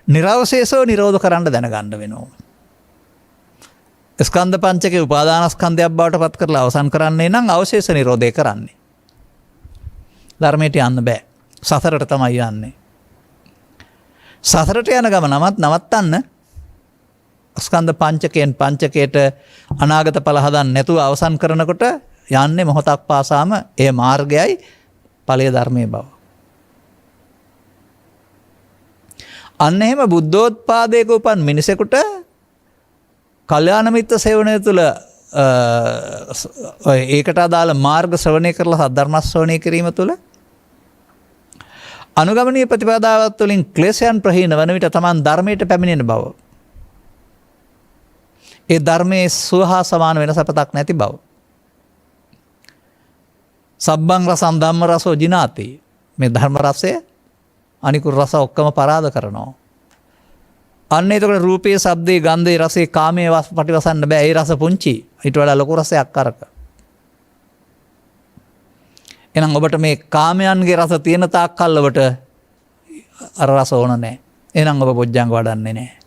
නිරවශේෂව නිරෝධ කරන්න දැනගන්න වෙනවා. ස්කන්ධ පංචකයේ උපාදානස්කන්ධයක් බවට පත් කරලා අවසන් කරන්නේ නම් අවශේෂ නිරෝධය කරන්නේ. ධර්මයට යන්න බෑ. සසරට තමයි යන්නේ. සසරට යන ගමනමත් නවත්තන්න ස්කන්ධ පංචකයෙන් පංචකයට අනාගත ඵල හදන්න නැතුව අවසන් කරනකොට යන්නේ මොහොතක් පාසාම ඒ මාර්ගයයි ඵලයේ ධර්මයේ බව. අන්න එහෙම බුද්ධෝත්පාදයක උපන් මිනිසෙකුට කල්යාණ මිත්‍ර සේවනය තුළ ඒකට අදාළ මාර්ග ශ්‍රවණය කරලා සද්ධර්ම ශ්‍රවණය කිරීම තුළ අනුගමනීය ප්‍රතිපදාවත් තුළින් ක්ලේශයන් ප්‍රහීන වන විට තමන් ධර්මයට පැමිණෙන බව. ඒ ධර්මයේ සුව හා සමාන වෙන සපතක් නැති බව. සබ්බං රසං ධම්ම රසෝ ජිනාති. මේ ධර්ම රසය අනිකුත් රස ඔක්කොම පරාද කරනවා. අන්න එතකොට රූපයේ, ශබ්දයේ, ගන්ධයේ, රසයේ, කාමයේ පටිවසන්න බෑ. ඒ රස පුංචි. ඊට වඩා ලොකු රසයක් අරක. එහෙනම් ඔබට මේ කාමයන්ගේ රස තියෙන තාක් කල් ඔබට අර රස ඕන නැහැ. එහෙනම් ඔබ බොජ්ජංග වඩන්නේ නැහැ.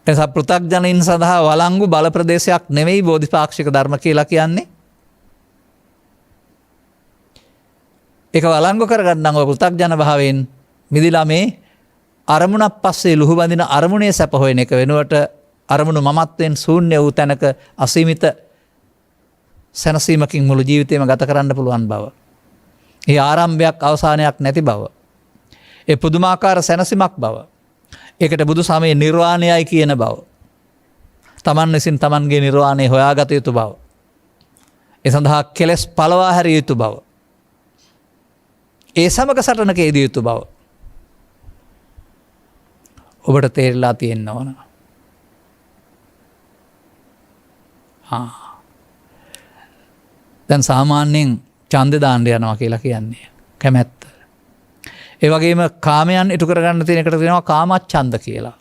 එසා පෘථග්ජනයින් සඳහා වළංගු බල ප්‍රදේශයක් නෙවෙයි බෝධිපාක්ෂික ධර්ම කියලා කියන්නේ. ඒක වළංගු කරගන්න ඔබ පෘථග්ජන භාවයෙන් මිදිලා මේ අරමුණක් පස්සේ ලුහු බඳින අරමුණේ සැප හොයන එක වෙනුවට අරමුණු මමත්වයෙන් ශූන්‍ය වූ තැනක අසීමිත සැනසීමකින් මුළු ජීවිතේම ගත කරන්න පුළුවන් බව. ඒ ආරම්භයක් අවසානයක් නැති බව. ඒ පුදුමාකාර සැනසීමක් බව. ඒකට බුදු සමයේ නිර්වාණයයි කියන බව. තමන් විසින් තමන්ගේ නිර්වාණය හොයාගත යුතු බව. ඒ සඳහා කෙලෙස් පළවා හැරිය යුතු බව. ඒ සමග සටනක යෙදිය යුතු බව. ඔබට තේරලා තියෙන්න ඕන. දැන් සාමාන්‍යයෙන් ඡන්දේ දාන්න යනවා කියලා කියන්නේ කැමැත්ත. ඒ වගේම කාමයන් ඉටු කරගන්න තියෙන එකට කියනවා කාමච්ඡන්ද කියලා.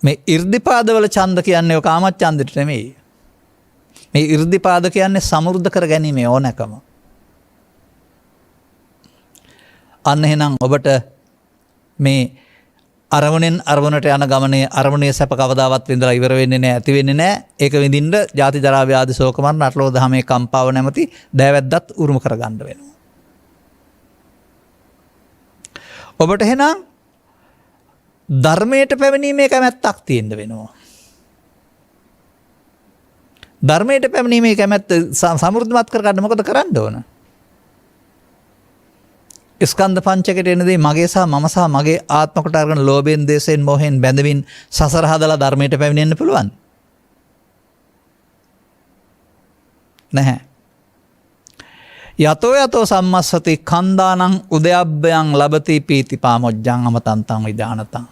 මේ 이르දිපාදවල ඡන්ද කියන්නේ කාමච්ඡන්දෙට නෙමෙයි. මේ 이르දිපාද කියන්නේ සමෘද්ධ කර ගැනීම ඕනකම. අන්න එහෙනම් ඔබට මේ අරමුණෙන් අරමුණට යන ගමනේ අරමුණේ සැප කවදාවත් විඳලා ඉවර වෙන්නේ නැහැ, ඇති වෙන්නේ නැහැ. ඒක විඳින්න ජාති ජරා ව්‍යාධි ශෝක මරණ අටලෝ දහමේ කම්පාව නැමැති දෑවැද්දත් උරුම කරගන්න වෙනවා. ඔබට එහෙනම් ධර්මයට පැමිණීමේ කැමැත්තක් තියෙන්න වෙනවා. ධර්මයට පැමිණීමේ කැමැත්ත සමෘද්ධිමත් කරගන්න මොකද කරන්න ඕන? ස්කන්ධ පංචකයට එනදී මගේ සහ මම සහ මගේ ආත්ම කොට අරගෙන ලෝභයෙන්, දේශයෙන්, මොහෙන් බැඳමින් සසර හදලා ධර්මයට පැමිණෙන්න පුළුවන්? නැහැ. යතෝ යතෝ සම්මස්සති කන්දානං උදයබ්බයන් ලබති පීති පාමොජ්ජං අමතන්තං විජානතං.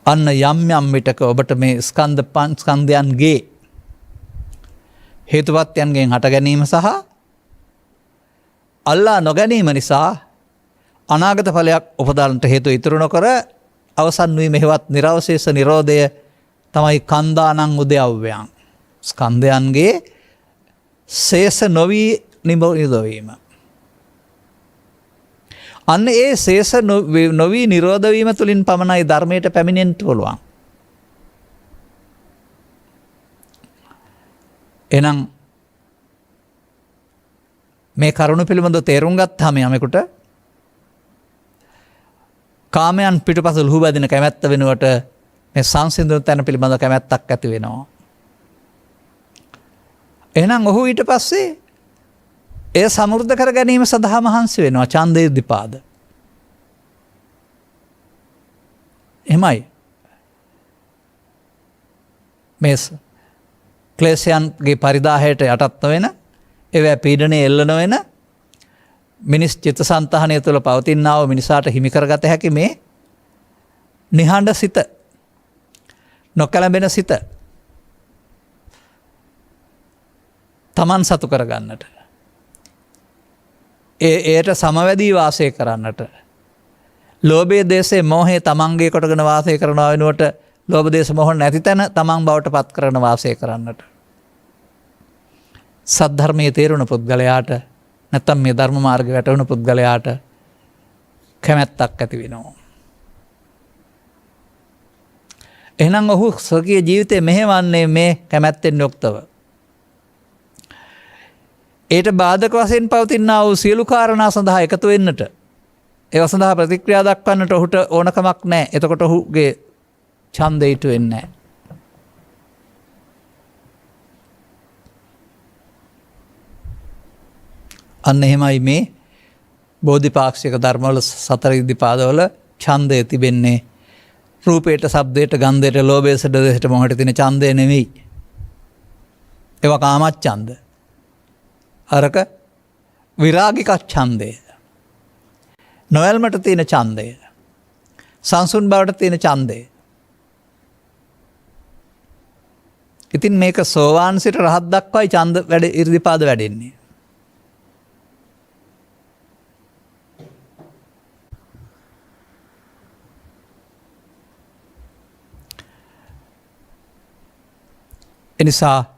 අන්න යම් යම් විටක ඔබට මේ ස්කන්ධයන්ගේ හේතුපත්යන්ගෙන් හට ගැනීම සහ අල්ලා නොගැනීම නිසා අනාගත ඵලයක් උපදන්නට හේතු ඉතුරු නොකර අවසන් වී මෙහෙවත් නිරවශේෂ නිරෝධය තමයි කන්දානං උදයව්‍යං. ස්කන්ධයන්ගේ ශේෂ නොවී නිරෝධවීම. අන්න ඒ ශේෂ නොවී නිරෝධ වීම තුලින් පමණයි ධර්මයට පැමිණෙන්න පුළුවන්. එහෙනම් මේ කරුණ පිළිබඳව තේරුම් ගත්තාම යමෙකුට කාමයන් පිටුපස ලුහු බදින කැමැත්ත වෙනුවට මේ සංසිඳුන තැන පිළිබඳව කැමැත්තක් ඇති වෙනවා. එහෙනම් ඔහු ඊට පස්සේ එය සමෘද්ධ කර ගැනීම සඳහා මහන්සි වෙනවා. ඡන්ද ඉර්ධිපාද. එහෙමයි. මේ ක්ලේශයන්ගේ පරිදාහයට යටත් නොවන, ඒවැ පීඩනයේ එල්ල නොවන මිනිස් චිත්තසංතානය තුළ පවතිනා වූ මිනිසාට හිමි කරගත හැකි මේ නිහඬ සිත, නොකැළඹෙන සිත තමන් සතු කරගන්නට, එයට සමවැදී වාසය කරන්නට, ලෝභය දේශේ මෝහය තමන්ගේ කොටගෙන වාසය කරනවා වෙනුවට ලෝභ දේශ මොහ නැති තැන තමන් බවට පත් කරන වාසය කරන්නට, සද්ධර්මයේ තේරුණ පුද්ගලයාට නැත්තම් මේ ධර්ම මාර්ගය වැටහුණු පුද්ගලයාට කැමැත්තක් ඇති වෙනවා. එහෙනම් ඔහු ස්වකීය ජීවිතය මෙහෙවන්නේ මේ කැමැත්තෙන් යුක්තව. ඒට බාධක වශයෙන් පවතිනා වූ සියලු කාරණා සඳහා එකතු වෙන්නට, ඒව සඳහා ප්‍රතික්‍රියා දක්වන්නට ඔහුට ඕනකමක් නැහැ. එතකොට ඔහුගේ ඡන්දය ඉටු වෙන්නේ නැහැ. අන්න එහෙමයි මේ බෝධිපාක්ෂික ධර්මවල සතර ඉද්ධිපාදවල ඡන්දය තිබෙන්නේ. රූපයට, ශබ්දයට, ගන්ධයට, ලෝභයට, දේශයට, මොහයට තියෙන ඡන්දය නෙවෙයි. ඒවා කාමච්ඡන්ද. අරක විරාගික ඡන්දය. නොයල්මට තියෙන ඡන්දය. සංසුන් බවට තියෙන ඡන්දය. ඉතින් මේක සෝවාන් සිට රහත් දක්වායි ඡන්ද වැඩ ඉර්ධිපාද වැඩෙන්නේ. එනිසා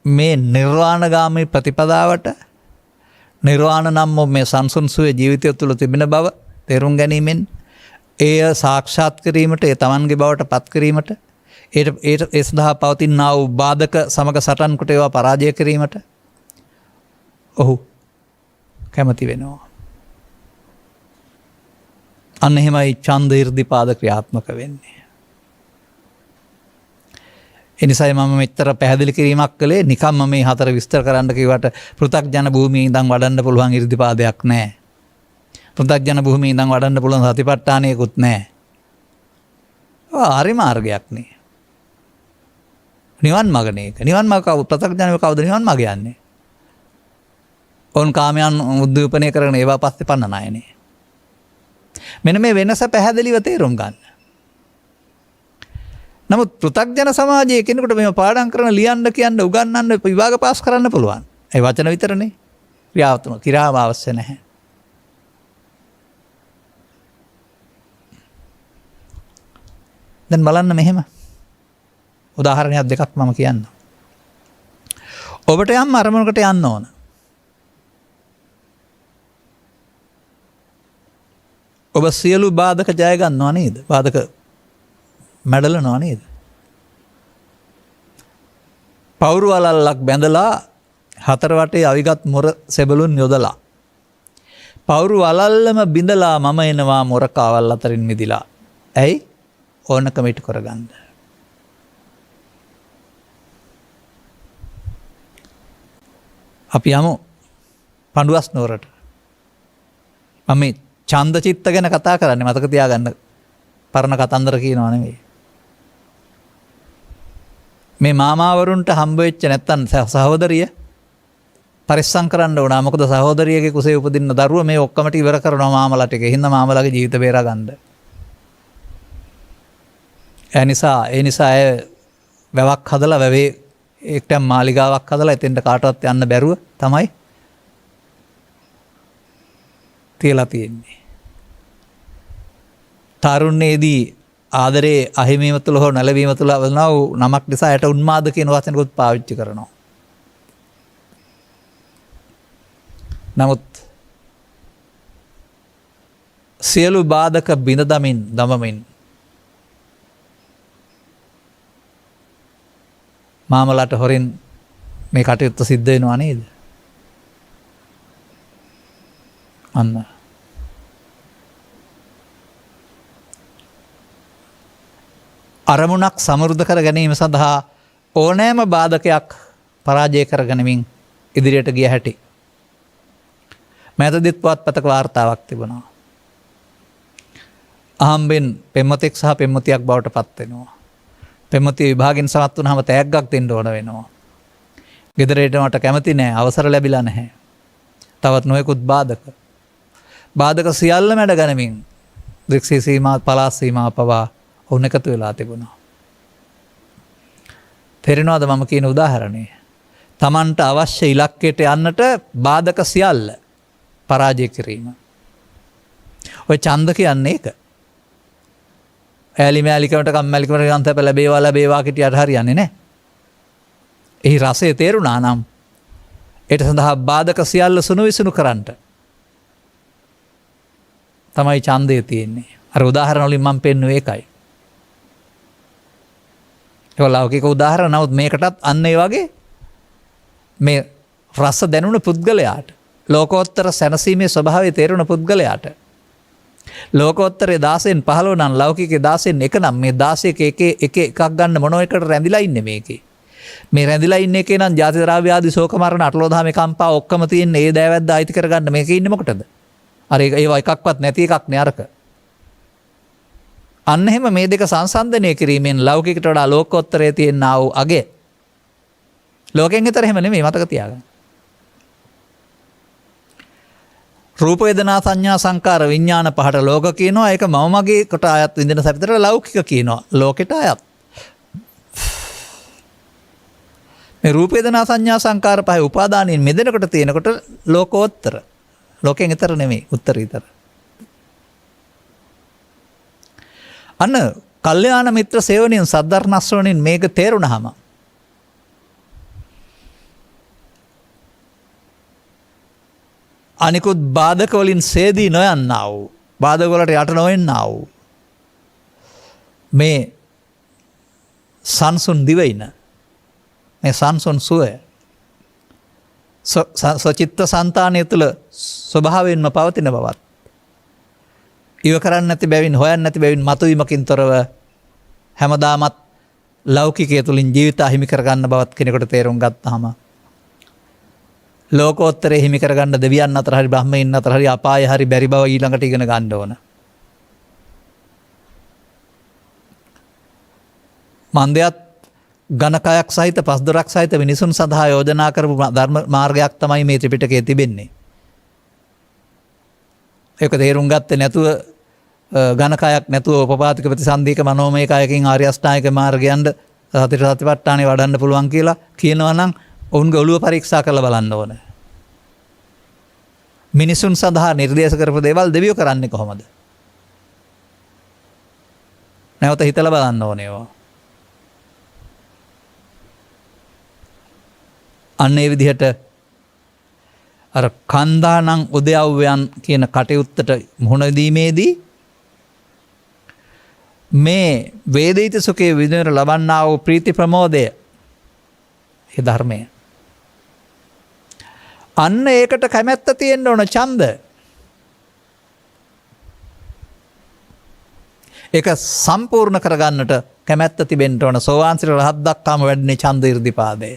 මේ නිර්වාණගාමී ප්‍රතිපදාවට, නිර්වාණ නම් මේ සංසුන් සුවේ ජීවිතය තුළ තිබෙන බව තේරුම් ගැනීමෙන්, එය සාක්ෂාත් කිරීමට, ඒ තමන්ගේ බවට පත් කිරීමට, ඒ සඳහා පවතිනා වූ බාධක සමග සටන් කොට ඒවා පරාජය කිරීමට ඔහු කැමති වෙනවා. අන්න එහෙමයි ඡන්ද ඉර්ධිපාද ක්‍රියාත්මක වෙන්නේ. එනිසායි මම මෙච්චර පැහැදිලි කිරීමක් කළේ. නිකම්ම මේ හතර විස්තර කරන්න කිව්වට පෘථග්ජන භූමියේ ඉඳන් වඩන්න පුළුවන් ඉර්ධිපාදයක් නැහැ. පෘථග්ජන භූමියේ ඉඳන් වඩන්න පුළුවන් සතිපට්ඨානයකුත් නැහැ. ආරි මාර්ගයක් නේ. නිවන් මගනේ ඒක. නිවන් මග කවුද? පෘථග්ජනව කවුද නිවන් මග යන්නේ? ඕන් කාමයන් උද්දීපනය කරන ඒවා පස්සේ පන්නන අයනේ. මෙන්න මේ වෙනස පැහැදිලිව තේරුම් ගන්න. නමුත් පෘථග්ජන සමාජයේ කෙනෙකුට මේව පාඩම් කරන, ලියන්න, කියන්න, උගන්වන්න, විභාග පාස් කරන්න පුළුවන්. ඒ වචන විතරනේ. ක්‍රියාත්මක කිරීම අවශ්‍ය නැහැ. දැන් බලන්න මෙහෙම. උදාහරණයක් දෙකක් මම කියන්නම්. ඔබට යම් අරමුණකට යන්න ඕන. ඔබ සියලු බාධක ජය ගන්නවා නේද? බාධක මැඩලනවා නේද? පවුරු වලල්ලක් බැඳලා හතර වටේ අවිගත් මොර සෙබළුන් යොදලා පවුරු වලල්ලම බිඳලා මම එනවා මොර කාවල් අතරින් මිදිලා. ඇයි? ඕනකම ඉටු කරගන්න. අපි යමු පඬුවස් නුවරට. මම මේ ඡන්ද චිත්ත ගැන කතා කරන්නේ, මතක තියාගන්න. පරණ කතන්දර කියනවා නෙවෙයි. මේ මාමාවරුන්ට හම්බ වෙච්ච නැත්තම් සහෝදරිය පරිස්සම් කරන්න ඕන. මොකද සහෝදරියගේ කුසේ උපදින්න දරුව මේ ඔක්කොම ටික ඉවර කරනවා මාමලා ටික. හින්දා මාමලාගේ ජීවිත බේරා ගන්න. ඒ නිසා වැවක් හදලා වැවේ එක්ටම් මාලිගාවක් හදලා එතෙන්ට කාටවත් යන්න බැරුව තමයි තියලා තියෙන්නේ. තරුණයේදී ආදරේ අහිමීම තුළ හෝ නැලවීම තුළ වුණා වූ නමක් නිසා යට උන්මාද කියන වචනකුත් පාවිච්චි කරනවා. නමුත් සියලු බාධක බිඳ දමමින් මාමලාට හොරින් මේ කටයුත්ත සිද්ධ වෙනවා නේද? අන්න අරමුණක් සමෘද්ධ කර ගැනීම සඳහා ඕනෑම බාධකයක් පරාජය කරගනිමින් ඉදිරියට ගිය හැටි මෑතදීත් පුවත්පතක වාර්තාවක් තිබුණා. අහම්බෙන් පෙම්වතෙක් සහ පෙම්වතියක් බවට පත් වෙනවා. පෙම්වතිය විභාගෙන් සමත් වුණාම තෑග්ගක් දෙන්න ඕන වෙනවා. ගෙදර එන්නට කැමති නැහැ, අවසර ලැබිලා නැහැ. තවත් නොයෙකුත් බාධක. බාධක සියල්ල මැඩ ගනිමින් දික්ෂී සීමා පළාත් සීමා පවා ඔවුන් එකතු වෙලා තිබුණා. තේරෙනවද මම කියන උදාහරණය? තමන්ට අවශ්‍ය ඉලක්කයට යන්නට බාධක සියල්ල පරාජය කිරීම. ඔය ඡන්ද කියන්නේ ඒක. ඈලි මෑලිකමට කම්මැලිකමට ගන්තප ලැබේවා කිටියට හරියන්නේ නැහැ. එහි රසය තේරුණා නම් ඒට සඳහා බාධක සියල්ල සුණු විසුණු කරන්නට තමයි ඡන්දය තියෙන්නේ. අර උදාහරණ වලින් මම පෙන්නුවේ ඒකයි. ඒක ලෞකික උදාහරණ. නමුත් මේකටත් අන්න ඒ වගේ මේ රස දැනුණ පුද්ගලයාට, ලෝකෝත්තර සැනසීමේ ස්වභාවය තේරුණ පුද්ගලයාට, ලෝකෝත්තරේ 16න් 15 නම් ලෞකිකේ 16න් 1 නම් මේ 16 එකක් ගන්න මොන එකට රැඳිලා ඉන්නේ මේකේ. මේ රැඳිලා ඉන්න එකේ නම් ජාති ද්‍රව්‍ය ආදී ශෝක මරණ අටලෝදහමේ කම්පා ඔක්කොම තියෙන ඒ දෑවැද්ද අයිති කරගන්න මේකේ ඉන්නේ මොකටද? අර ඒවා එකක්වත් නැති එකක් නේ අරක. අන්න එහෙම මේ දෙක සංසන්දනය කිරීමෙන් ලෞකිකට වඩා ලෝකෝත්තරයේ තියෙන ආ වූ අගය ලෝකෙන් විතර එහෙම නෙමෙයි, මතක තියාගන්න. රූප වේදනා සංඥා සංකාර විඥාන පහට ලෝක කියනවා. ඒක මම මගේ කොට ආයත් විඳින සැපතර ලෞකික කියනවා. ලෝකෙට ආයත්. මේ රූප වේදනා සංඥා සංකාර පහේ උපාදානයෙන් මෙදෙනකොට තියෙනකොට ලෝකෝත්තර. ලෝකෙන් ඊතර නෙමෙයි, උත්තරීතර. අන්න කල්යාණ මිත්‍ර සේවනයෙන් සද්ධර්ම ශ්‍රවණයෙන් මේක තේරුණාම අනිකුත් බාධක වලින් සේදී නොයන්නා වූ, බාධක වලට යට නොවෙන්නා වූ මේ සංසුන් දිවයින, මේ සංසුන් සුවය සචිත්ත සංතානය තුළ ස්වභාවයෙන්ම පවතින බවත්, ඉව කරන්න නැති බැවින්, හොයන්න නැති බැවින් මතුවීමකින් තොරව හැමදාමත් ලෞකිකය තුළින් ජීවිත හිමි කරගන්න බවත් කෙනෙකුට තේරුම් ගත්තාම ලෝකෝත්තරේ හිමි කරගන්න දෙවියන් අතර හරි බ්‍රහ්මයන් අතර හරි අපාය හරි බැරි බව ඊළඟට ඉගෙන ගන්න ඕන. මන්දයත් ඝනකයක් සහිත පස්දොරක් සහිත මිනිසුන් සඳහා යෝජනා කරපු ධර්ම මාර්ගයක් තමයි මේ ත්‍රිපිටකයේ තිබෙන්නේ. ඒක තේරුම් ගත්තේ නැතුව ඝනකයක් නැතුව උපපාතික ප්‍රතිසන්දීක මනෝමය කයකින් ආර්ය අෂ්ටාංගික මාර්ගයන්ද සතිපට්ඨානෙ වඩන්න පුළුවන් කියලා කියනවා නම් ඔවුන්ගේ ඔළුව පරීක්ෂා කරලා බලන්න ඕන. මිනිසුන් සඳහා නිර්දේශ කරපු දේවල් දෙවියෝ කරන්නේ කොහොමද? නැවත හිතලා බලන්න ඕනේ ඒවා. අන්න ඒ විදිහට අර කන්දානං උදයව්‍යයන් කියන කටයුත්තට මුහුණ දීමේදී මේ වේදිත සුඛයේ විඳින ලබන්නා වූ ප්‍රීති ප්‍රමෝදය, ඒ ධර්මය, අන්න ඒකට කැමැත්ත තියෙන්න ඕන, ඡන්ද. ඒක සම්පූර්ණ කරගන්නට කැමැත්ත තිබෙන්න ඕන. සෝවාන් සිට රහත් දක්වාම වැඩිනේ ඡන්ද 이르දිපාදය.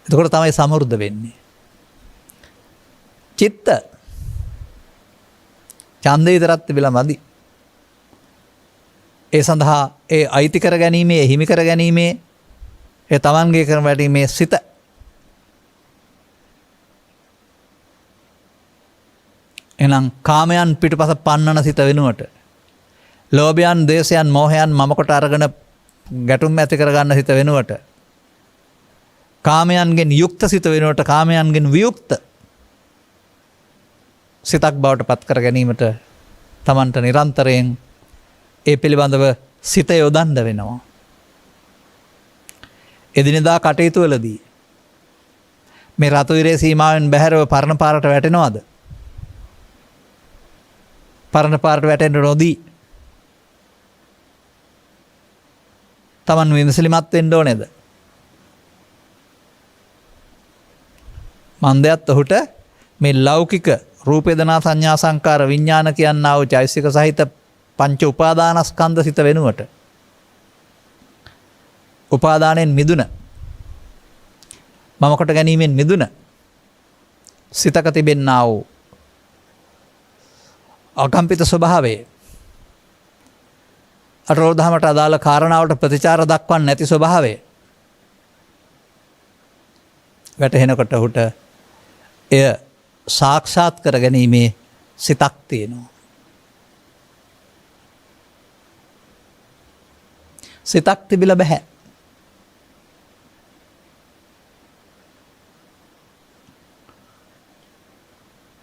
එතකොට තමයි සමෘද්ධ වෙන්නේ. චිත්ත ඡන්දේ විතරක් තිබිලා මදි. ඒ සඳහා ඒ අයිති කර ගැනීමේ, හිමි කර ගැනීමේ, ඒ තමන්ගේ කරන වැඩීමේ සිත එනම් කාමයන් පිටුපස පන්නන සිත වෙනුවට ලෝභයන්, ද්වේෂයන්, මෝහයන් මම කොට අරගෙන ගැටුම් ඇති කරගන්න සිත වෙනුවට කාමයන්ගෙන් යුක්ත සිත වෙනුවට කාමයන්ගෙන් වියුක්ත සිතක් බවට පත් කර ගැනීමට තමන්ට නිරන්තරයෙන් ඒ පිළිබඳව සිත යොදන්න වෙනවා. එදිනෙදා කටයුතු වලදී මේ රතු ඉරේ සීමාවෙන් බැහැරව පරණ පාරට වැටෙනවද? පරණ පාරට වැටෙන්න නොදී තමන් විමසිලිමත් වෙන්න ඕනේද? මන්දයත් ඔහුට මේ ලෞකික රූප වේදනා සංඥා සංකාර විඥාන කියනා වූ චෛතසික සහිත පංච උපාදානස්කන්ධ සිත වෙනුවට උපාදානයෙන් මිදුන, මම කොට ගැනීමෙන් මිදුන සිතක තිබෙන්නා වූ අකම්පිත ස්වභාවය, අටලෝදහමට අදාළ කාරණාවට ප්‍රතිචාර දක්වන්නේ නැති ස්වභාවය, වැටහෙනකොට ඔහුට එය සාක්ෂාත් කර ගැනීමේ සිතක් තියෙනවා. සිතක් තිබිලා බෑ.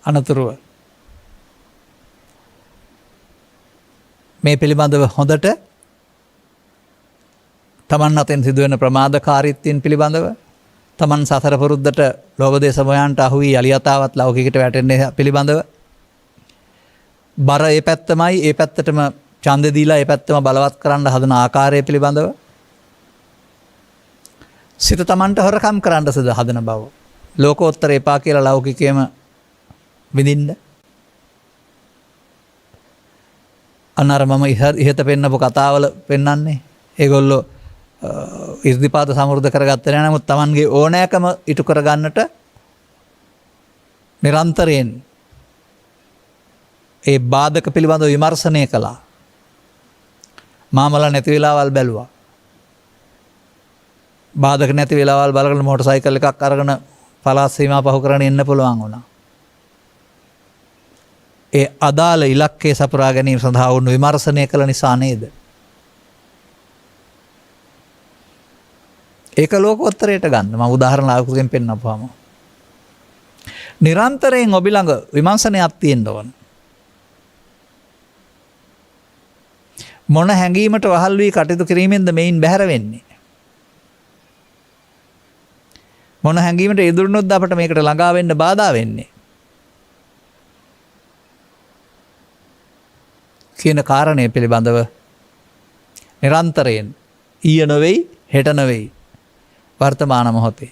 අනතුරුව මේ පිළිබඳව හොඳට තමන් අතෙන් සිදුවෙන ප්‍රමාදකාරීත්වයන් පිළිබඳව තමන් සසර පුරුද්දට ලෝභ දේශ මොහයන්ට අහු වී යලියතාවත් ලෞකිකට වැටෙන්නේ පිළිබඳව බර ඒ පැත්තමයි ඒ පැත්තටම ඡන්දෙ දීලා ඒ පැත්තම බලවත් කරන්න හදන ආකාරය පිළිබඳව සිත තමන්ට හොරකම් කරන්න සද හදන බව ලෝකෝත්තර එපා කියලා ලෞකිකයම විඳින්න අනර මම ඉහත පෙන්නපු කතාවල පෙන්නන්නේ ඒගොල්ලෝ ඉර්ධිපාත සමෘද්ධ කරගත්තේ නැහැ. නමුත් Tamanගේ ඕනෑකම ඉටු කරගන්නට නිරන්තරයෙන් ඒ බාධක පිළිබඳව විමර්ශනය කළා. මාමල නැති වෙලාවල් බැලුවා. බාධක නැති වෙලාවල් බලගෙන මෝටර් සයිකල් එකක් අරගෙන පළාත් සීමා පහු කරගෙන එන්න පුළුවන් වුණා. ඒ අදාළ ඉලක්කයේ සපුරා ගැනීම සඳහා වුණු විමර්ශනය කළ නිසා නේද? ඒක ලෝකෝත්තරයට ගන්න. මම උදාහරණ ලාකුගෙන් පෙන්නපුවාම. නිරන්තරයෙන් ඔබ ළඟ විමර්ශනයක් තියෙන්න ඕන. මොන හැඟීමට වහල් වී කටයුතු කිරීමෙන්ද මේන් බැහැර වෙන්නේ? මොන හැඟීමට ඉදිරියොත් අපට මේකට ළඟා වෙන්න බාධා වෙන්නේ? කියන කාරණය පිළිබඳව නිරන්තරයෙන් ඊය නොවේයි හෙට නොවේයි වර්තමාන මොහොතේ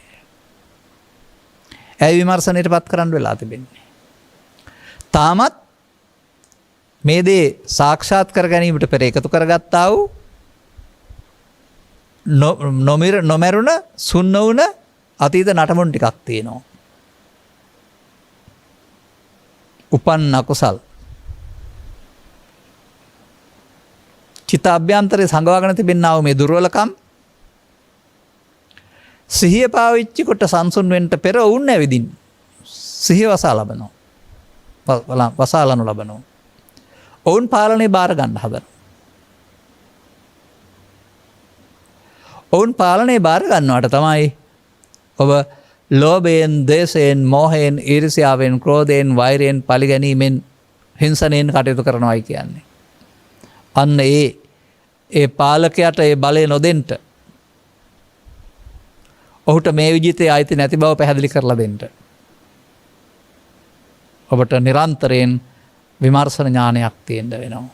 ඇයි විමර්ශනයට පත් කරන්න වෙලා තිබෙන්නේ? තාමත් මේ දේ සාක්ෂාත් කර ගැනීමට පෙර එකතු කරගත්තා වූ නොමරුණ සුන්න වුණ අතීත නටමුන් ටිකක් තියෙනවා. උපන් අකුසල් චිත්ත අභ්‍යන්තරයේ සංගවාගෙන තිබෙනා වූ මේ දුර්වලකම් සිහිය පාවිච්චි කොට සංසුන් වෙන්න පෙර වුන් ඇවිදින් සිහිය වසා ලබනවා. වසාලනු ලබනවා. ඔවුන් පාලනය බාර ගන්න හදනවා. ඔවුන් පාලනය බාර ගන්නවට තමයි ඔබ ලෝභයෙන්, ද්වේෂයෙන්, මෝහයෙන්, ඊර්ෂ්‍යාවෙන්, ක්‍රෝධයෙන්, වෛරයෙන්, පරිගැනීමෙන්, හිංසනයෙන් කටයුතු කරනවායි කියන්නේ. අන්න ඒ පාලකයාට ඒ බලය නොදෙන්න ඔහුට මේ විජිතේ ආйти නැති බව පැහැදිලි කරලා දෙන්න. ඔබට නිරන්තරයෙන් විමර්ශන ඥානයක් තියෙන්න වෙනවා.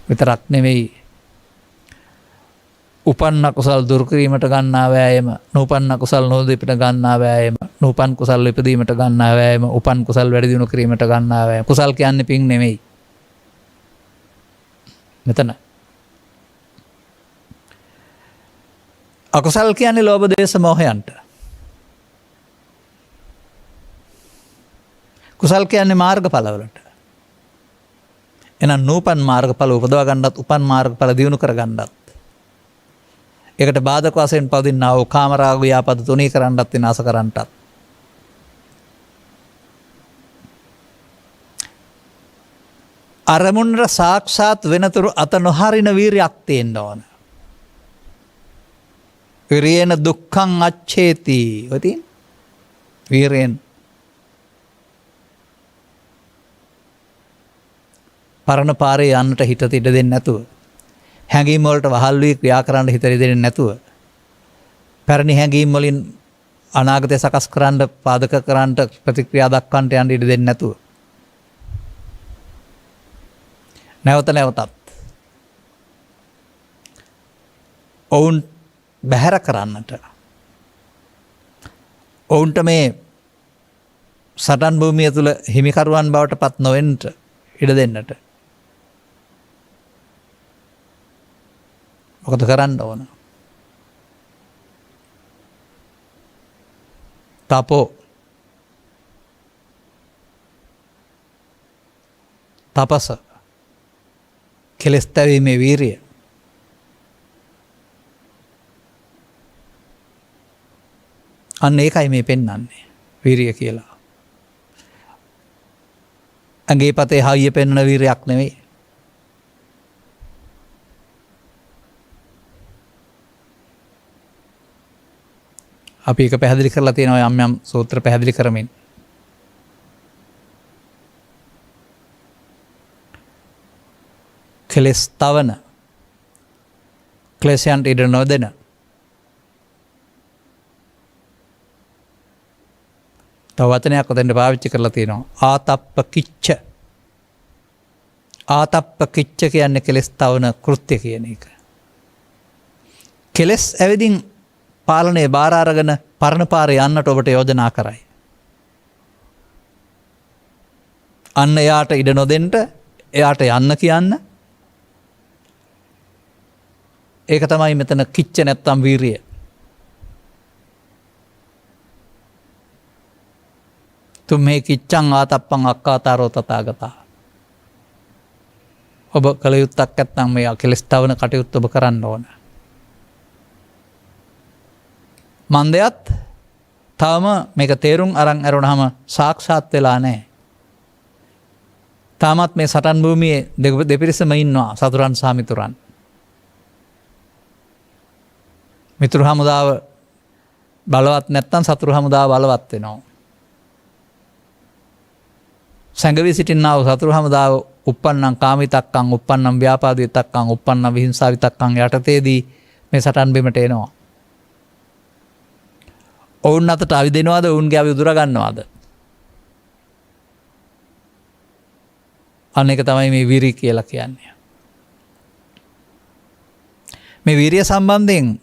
විතරක් නෙවෙයි උපන්න කුසල් දුරු කිරීමට ගන්නා වෑයම, නූපන්න කුසල් නොදෙපිට ගන්නා වෑයම, නූපන් කුසල් ඉපදීමට ගන්නා වෑයම, උපන් කුසල් වැඩි දියුණු කිරීමට ගන්නා වෑයම. කුසල් කියන්නේ පින් නෙවෙයි. මෙතන අකුසල් කියන්නේ ලෝභ දේශ මොහයන්ට. කුසල් කියන්නේ මාර්ගඵලවලට. එහෙනම් නූපන් මාර්ගඵල උපදවා ගන්නත් උපන් මාර්ගඵල දියුණු කර ගන්නත් ඒකට බාධක වශයෙන් පවතිනා වූ කාමරාග ව්‍යාපද තුනී කරන්නත් විනාශ කරන්නත් අරමුණට සාක්ෂාත් වෙනතුරු අත නොහරින වීරියක් තියෙන්න ඕන. විරේන දුක්ඛං අච්ඡේති. ඔතින් වීරයෙන් පරණ පාරේ යන්නට හිත ඉඩ දෙන්නේ නැතුව, හැඟීම් වලට වහල් වී ක්‍රියා කරන්න හිත දෙන්නේ නැතුව, පැරණි හැඟීම් වලින් අනාගතය සකස් කරන්න පාදක කරන්න ප්‍රතික්‍රියා දක්වන්නට යන්න ඉඩ දෙන්නේ නැතුව, නැවත නැවතත් ඔවුන් බැහැර කරන්නට, ඔවුන්ට මේ සටන් භූමිය තුළ හිමිකරුවන් බවට පත් නොවෙන්නට ඉඩ දෙන්නට මොකද කරන්න ඕන? තපෝ තපස කෙලස් තැවීමේ වීරිය අන්න ඒකයි මේ පෙන්වන්නේ වීරිය කියලා. ඇඟේ පතේ හයිය පෙන්වන වීරයක් නෙවෙයි. අපි ඒක පැහැදිලි කරලා තියෙනවා යම් යම් සූත්‍ර පැහැදිලි කරමින්. කෙලෙස් තවන, ක්ලේශයන්ට ඉඩ නොදෙන, තව වචනයක් ඔතෙන්ට පාවිච්චි කරලා තියෙනවා. ආතප්ප කිච්ච. ආතප්ප කිච්ච කියන්නේ කෙලෙස් තවන කෘත්‍ය කියන එක. කෙලෙස් ඇවිදින් පාලනයේ බාර අරගෙන පරණ පාරේ යන්නට ඔබට යෝජනා කරයි. අන්න එයාට ඉඩ නොදෙන්න, එයාට යන්න කියන්න. ඒක තමයි මෙතන කිච්ච නැත්තම් වීරිය. තුම්හේ කිච්චං ආතප්පං අක්කාතාරෝ තථාගතා. ඔබ කල යුත්තක් නැත්නම් මේ කෙලෙස් තවන කටයුත්ත ඔබ කරන්න ඕන. මන්දයත් තවම මේක තේරුම් අරන් ඇරුණාම සාක්ෂාත් වෙලා නැහැ. තාමත් මේ සටන් භූමියේ දෙපිරිසම ඉන්නවා, සතුරන් සහ මිතුරන්. මිතුරු හමුදාව බලවත් නැත්නම් සතුරු හමුදාව බලවත් වෙනවා. සංගවි සිටින්නා වූ සතුරු හමුදාව උප්පන්නම් කාමිතක්කං, උප්පන්නම් ව්‍යාපාදිතක්කං, උප්පන්නම් විහිංසාවිතක්කං යටතේදී මේ සටන් බිමට එනවා. ඔවුන් අතට අවි දෙනවාද, ඔවුන්ගේ අවි උදුර ගන්නවාද? අන්න එක තමයි මේ වීරිය කියලා කියන්නේ. මේ වීරිය සම්බන්ධයෙන්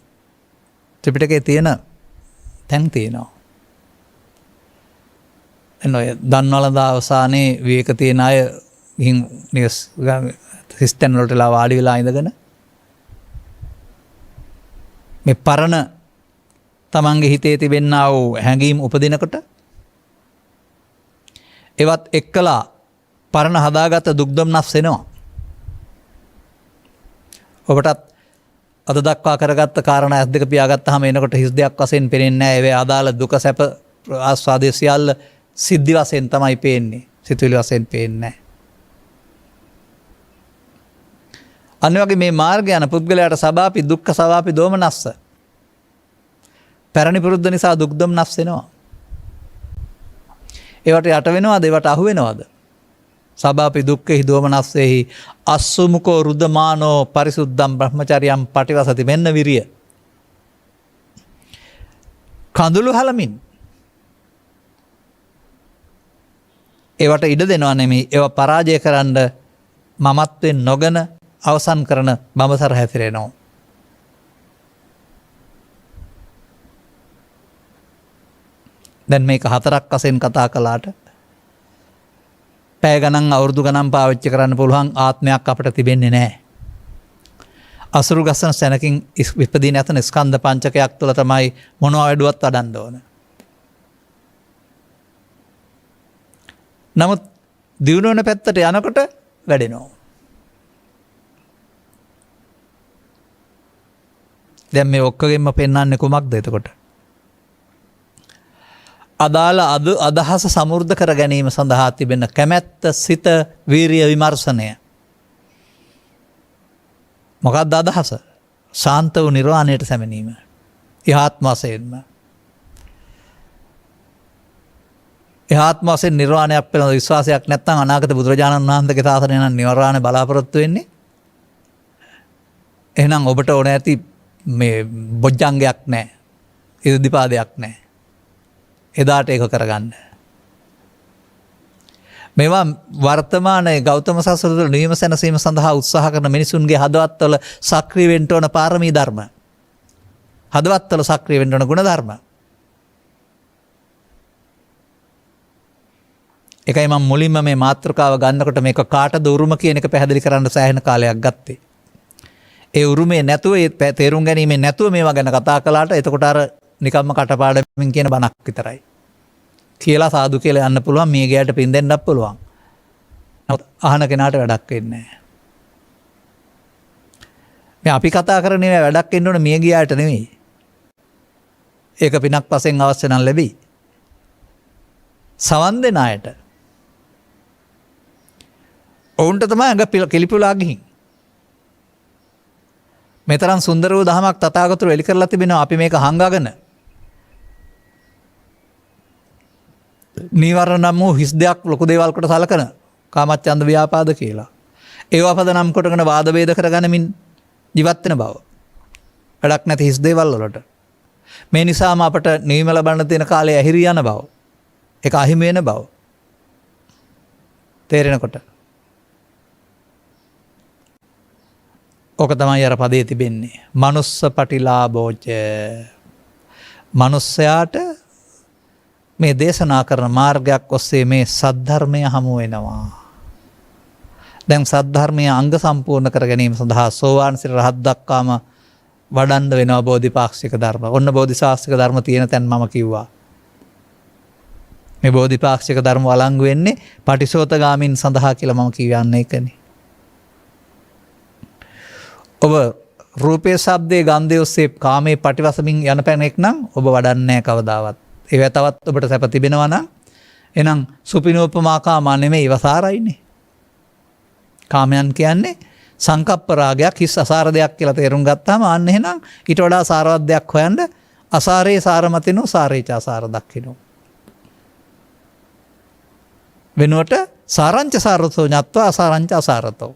ත්‍රිපිටකයේ තියෙන තැන් තියෙනවා. එනොය දන්වලද අවසානයේ විවේක තියෙන අය ගිහින් නිකස් සිස්ටන් වලටලා වාඩි වෙලා ඉඳගෙන මේ පරණ තමන්ගේ හිතේ තිබෙන්නා වූ හැඟීම් උපදිනකොට ඒවත් එක්කලා පරණ හදාගත්ත දුක් දුම්නස් එනවා. ඔබටත් අද දක්වා කරගත්ත කාරණා ඇස් දෙක පියාගත්තාම එනකොට හිස් දෙයක් වශයෙන් පේන්නේ නැහැ. ඒ ආදාළ දුක සැප ආස්වාදයේ සියල්ල සිද්ධි වශයෙන් තමයි පේන්නේ. සිතුවිලි වශයෙන් පේන්නේ නැහැ. අන්න වගේ මේ මාර්ගය යන පුද්ගලයාට සබාපි දුක්ඛ සබාපි දෝමනස්ස. පැරණි පුරුද්ද නිසා දුක් දුම්නස් වෙනවා. ඒවට යට වෙනවද? ඒවට අහු වෙනවද? සබාපි දුක්ඛෙහි දෝමනස්සෙහි අස්සුමුකෝ රුදමානෝ පරිසුද්ධම් බ්‍රහ්මචර්යම් පටිවසති. මෙන්න විරිය. කඳුළු හලමින් ඒවට ඉඩ දෙනවා නෙමෙයි, ඒවා පරාජය කරන්න මමත්වෙන් නොගෙන අවසන් කරන බඹසර හැසිරෙනවා. දැන් මේක හතරක් වශයෙන් කතා කළාට පැය ගණන් අවුරුදු ගණන් පාවිච්චි කරන්න පුළුවන් ආත්මයක් අපිට තිබෙන්නේ නැහැ. අසුරු ගසන සැනකින් විපදී නැතන ස්කන්ධ පංචකයක් තුළ තමයි මොනවා වැඩුවත් වඩන්න ඕන. නමුත් දියුණු වෙන පැත්තට යනකොට වැඩෙනවා. දැන් මේ ඔක්කොගෙම පෙන්වන්නේ කුමක්ද එතකොට? අදාළ අදහස සමෘද්ධ කර ගැනීම සඳහා තිබෙන කැමැත්ත, සිත, වීරිය, විමර්ශනය. මොකක්ද අදහස? ශාන්ත වූ නිර්වාණයට සැමනීම. ඉහාත්ම වශයෙන්ම. ඉහාත්ම වශයෙන් නිර්වාණයක් පිළිබඳ විශ්වාසයක් නැත්නම් අනාගත බුදුරජාණන් වහන්සේගේ ශාසනය නම් නිර්වාණය බලාපොරොත්තු වෙන්නේ. එහෙනම් ඔබට ඕන ඇති මේ බොජ්ජංගයක් නැහැ. ඉර්ධිපාදයක් නැහැ. එදාට ඒක කරගන්න. මේවා වර්තමානයේ ගෞතම සසුන තුළ නිවීම සැනසීම සඳහා උත්සාහ කරන මිනිසුන්ගේ හදවත්වල සක්‍රිය වෙන්න ඕන පාරමී ධර්ම. හදවත්වල සක්‍රිය වෙන්න ඕන ගුණ ධර්ම. ඒකයි මම මුලින්ම මේ මාතෘකාව ගන්නකොට මේක කාටද උරුම කියන එක පැහැදිලි කරන්න සෑහෙන කාලයක් ගත්තේ. ඒ උරුමේ නැතුව, ඒ තේරුම් ගැනීමෙන් නැතුව මේවා ගැන කතා කළාට එතකොට අර නිකම්ම කටපාඩමින් කියන බණක් විතරයි. කියලා සාදු කියලා යන්න පුළුවන්, මිය ගියාට පින් දෙන්නත් පුළුවන්. නමුත් අහන කෙනාට වැඩක් වෙන්නේ නැහැ. මේ අපි කතා කරන්නේ වැඩක් වෙන්න ඕන මිය ගියාට නෙමෙයි. ඒක පිනක් පසෙන් අවශ්‍ය නම් ලැබෙයි. සවන් දෙන අයට ඔවුන්ට තමයි ඇඟ කිලිපුලා ගිහින් මෙතරම් සුන්දර වූ දහමක් තථාගතතුරු එලි කරලා තිබෙනවා. අපි මේක හංගගෙන නීවරණ නම් වූ හිස් දෙයක් ලොකු දේවල් කොට සලකන කාමච්ඡන්ද ව්‍යාපාද කියලා. ඒවා පදනම් කොටගෙන වාද වේද කරගනිමින් ජීවත් වෙන බව. වැඩක් නැති හිස් දේවල් වලට. මේ නිසාම අපට නිවීම ලබන්න තියෙන කාලය ඇහිරි යන බව. ඒක අහිමි වෙන බව. තේරෙනකොට. ඕක තමයි අර පදේ තිබෙන්නේ. මනුස්ස පටිලාභෝච. මනුස්සයාට මේ දේශනා කරන මාර්ගයක් ඔස්සේ මේ සද්ධර්මය හමු වෙනවා. දැන් සද්ධර්මය අංග සම්පූර්ණ කර ගැනීම සඳහා සෝවාන් සිට රහත් දක්වාම වඩන්න වෙනවා බෝධිපාක්ෂික ධර්ම. ඔන්න බෝධිසාස්ත්‍රික ධර්ම තියෙන තැන් මම කිව්වා. මේ බෝධිපාක්ෂික ධර්ම වළංගු වෙන්නේ පටිසෝතගාමින් සඳහා කියලා මම කියවන්නේ ඒකනේ. ඔබ රූපේ ශබ්දේ ගන්ධය ඔස්සේ කාමයේ පටිවසමින් යන පැනෙක් නම් ඔබ වඩන්නේ නැහැ කවදාවත්. ඒව තවත් ඔබට සැප තිබෙනවා නම් එහෙනම් සුපිනෝපමා කාමා නෙමෙයි වසාරයිනේ. කාමයන් කියන්නේ සංකප්ප රාගයක් හිස් අසාර දෙයක් කියලා තේරුම් ගත්තාම අන්න එහෙනම් ඊට වඩා සාරවත් දෙයක් හොයන්න අසාරේ සාරමතිනෝ සාරේච අසාර දක්ඛිනෝ. වෙනුවට සාරංච සාරතෝ ඤත්වා අසාරංච අසාරතෝ.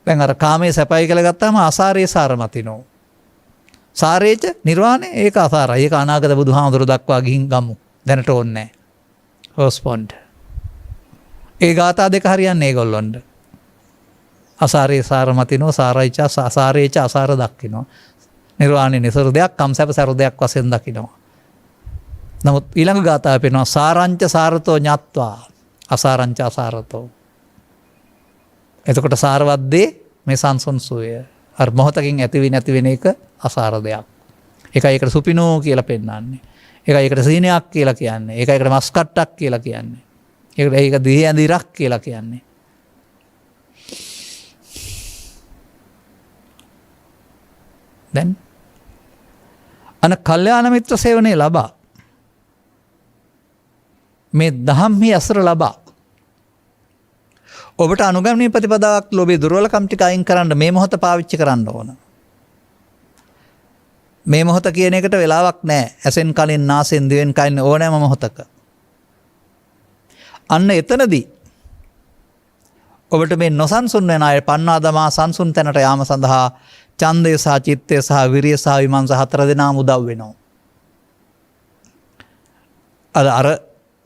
දැන් අර කාමයේ සැපයි කියලා ගත්තාම අසාරේ සාරමතිනෝ. සාරේච නිර්වාණය ඒක අසාරයි. ඒක අනාගත බුදුහාමුදුරු දක්වා ගිහින් ගමු. දැනට ඕනේ නැහැ. හොස්පොන්ඩ්. ඒ ගාථා දෙක හරියන්නේ ඒගොල්ලොන්ට. අසාරේ සාරමතිනෝ සාරයිච අසාරේච අසාර දක්ඛිනෝ. නිර්වාණය නිසරු දෙයක් කම්සප සරු දෙයක් වශයෙන් දකිනවා. නමුත් ඊළඟ ගාථාව පෙන්වනවා සාරංච සාරතෝ ඤත්වා අසාරංච අසාරතෝ. එතකොට සාරවත් දේ මේ සංසොන් සෝය. අර මොහතකින් ඇති වෙ නැති වෙන එක අසාර දෙයක්. ඒකයි ඒකට සුපිනෝ කියලා පෙන්නන්නේ. ඒකයි ඒකට සීනයක් කියලා කියන්නේ. ඒකයි ඒකට මස් කට්ටක් කියලා කියන්නේ. ඒකට ඒක දිහි ඇඳිරක් කියලා කියන්නේ. දැන් අන කල්යාණ මිත්‍ර සේවනයේ ලබා මේ දහම්හි අසර ලබා ඔබට අනුගමනීය ප්‍රතිපදාවක් ලෝභයේ දුර්වලකම් ටික අයින් කරන්න මේ මොහොත පාවිච්චි කරන්න ඕන. මේ මොහොත කියන එකට වෙලාවක් නැහැ. ඇසෙන් කලින් නාසෙන් දිවෙන් කයින් ඕනෑම මොහොතක. අන්න එතනදී ඔබට මේ නොසන්සුන් වෙන අය පන්වා දමා සංසුන් තැනට යාම සඳහා ඡන්දය සහ චිත්තය සහ විරිය සහ විමර්ශන හතර දෙනාම උදව් වෙනවා. අර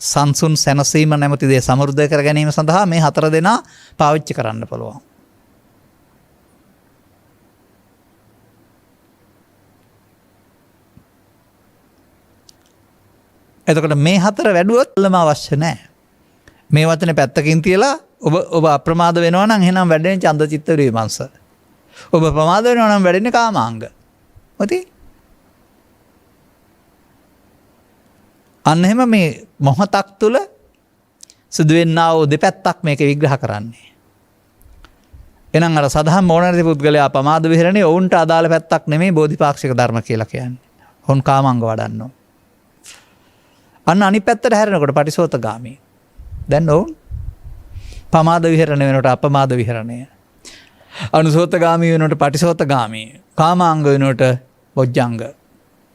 සංසුන් සැනසීම නැමැති දේ සමෘද්ධ කර ගැනීම සඳහා මේ හතර දෙනා පාවිච්චි කරන්න පුළුවන්. එතකොට මේ හතර වැඩුවොත් ලම අවශ්‍ය නැහැ. මේ වචනේ පැත්තකින් තියලා ඔබ අප්‍රමාද වෙනවා නම් එහෙනම් වැඩෙන්නේ ඡන්ද චිත්ත විමර්ශ. ඔබ ප්‍රමාද වෙනවා නම් වැඩෙන්නේ කාමාංග. ඔතී අන්න එහෙම මේ මොහොතක් තුළ සිදුවෙන්නා වූ දෙපැත්තක් මේක විග්‍රහ කරන්නේ. එහෙනම් අර සදහම් ඕනෑම පුද්ගලයා ප්‍රමාද විහරණේ ඔවුන්ට අදාළ පැත්තක් නෙමෙයි බෝධිපාක්ෂික ධර්ම කියලා කියන්නේ. ඔවුන් කාමාංග වඩන්නෝ. අන්න අනිත් පැත්තට හැරෙනකොට පටිසෝතගාමී. දැන් ඔවුන් ප්‍රමාද විහරණ වෙනකොට අපමාද විහරණය. අනුසෝතගාමී වෙනකොට පටිසෝතගාමී. කාමාංග වෙනකොට බොජ්ජංග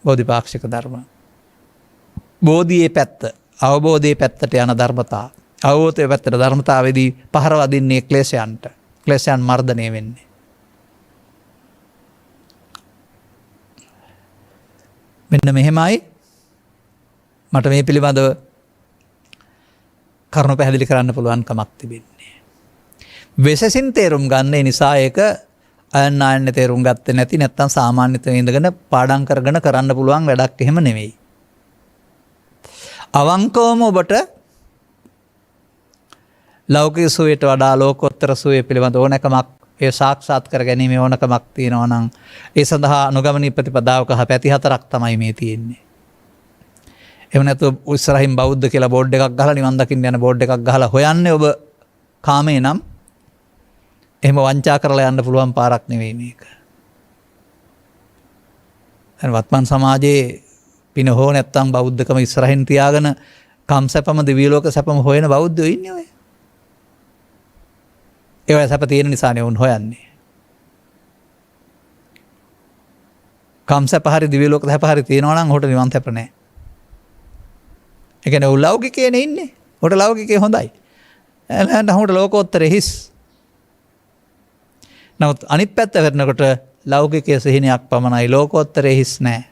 බෝධිපාක්ෂික ධර්ම. බෝධියේ පැත්ත අවබෝධයේ පැත්තට යන ධර්මතා. අවබෝධයේ පැත්තට ධර්මතාවේදී පහර වදින්නේ ක්ලේශයන්ට. ක්ලේශයන් මර්ධනය වෙන්නේ. මෙන්න මෙහෙමයි මට මේ පිළිබඳව කරුණු පැහැදිලි කරන්න පුළුවන් කමක් තිබෙන්නේ. වෙසසින් තේරුම් ගන්න නිසා ඒක අයන්න ආයන්න තේරුම් ගත්තේ නැති නැත්තම් සාමාන්‍ය තේ ඉඳගෙන පාඩම් කරගෙන කරන්න පුළුවන් වැඩක් එහෙම නෙවෙයි. අවංකවම ඔබට ලෞකික සුවයට වඩා ලෝකෝත්තර සුවය පිළිබඳ ඕනකමක් ඒ සාක්ෂාත් කර ගැනීම ඕනකමක් තියෙනවා නම් ඒ සඳහා අනුගමනීය ප්‍රතිපදාවක පැති හතරක් තමයි මේ තියෙන්නේ. එහෙම නැත්නම් ඉස්සරහින් බෞද්ධ කියලා බෝඩ් එකක් ගහලා නිවන් දකින්න යන බෝඩ් එකක් ගහලා හොයන්නේ ඔබ කාමේ නම් එහෙම වංචා කරලා යන්න පුළුවන් පාරක් නෙවෙයි මේක. වත්මන් සමාජයේ පින හෝ නැත්තම් බෞද්ධකම ඉස්සරහින් තියාගෙන කම් සැපම දිව්‍ය ලෝක සැපම හොයන බෞද්ධයෝ ඉන්නේ ඔය. ඒවා සැප තියෙන නිසානේ උන් හොයන්නේ. කම් සැප හරි දිව්‍ය ලෝක සැප හරි තියෙනවා නම් උහුට නිවන් සැප නැහැ. ඒ කියන්නේ උන් ලෞකිකයේනේ ඉන්නේ. උහුට ලෞකිකේ හොඳයි. එහෙනම් උහුට ලෝකෝත්තර හිස්. නමුත් අනිත් පැත්ත වෙරනකොට ලෞකිකයේ සිහිනයක් පමණයි, ලෝකෝත්තරේ හිස් නැහැ.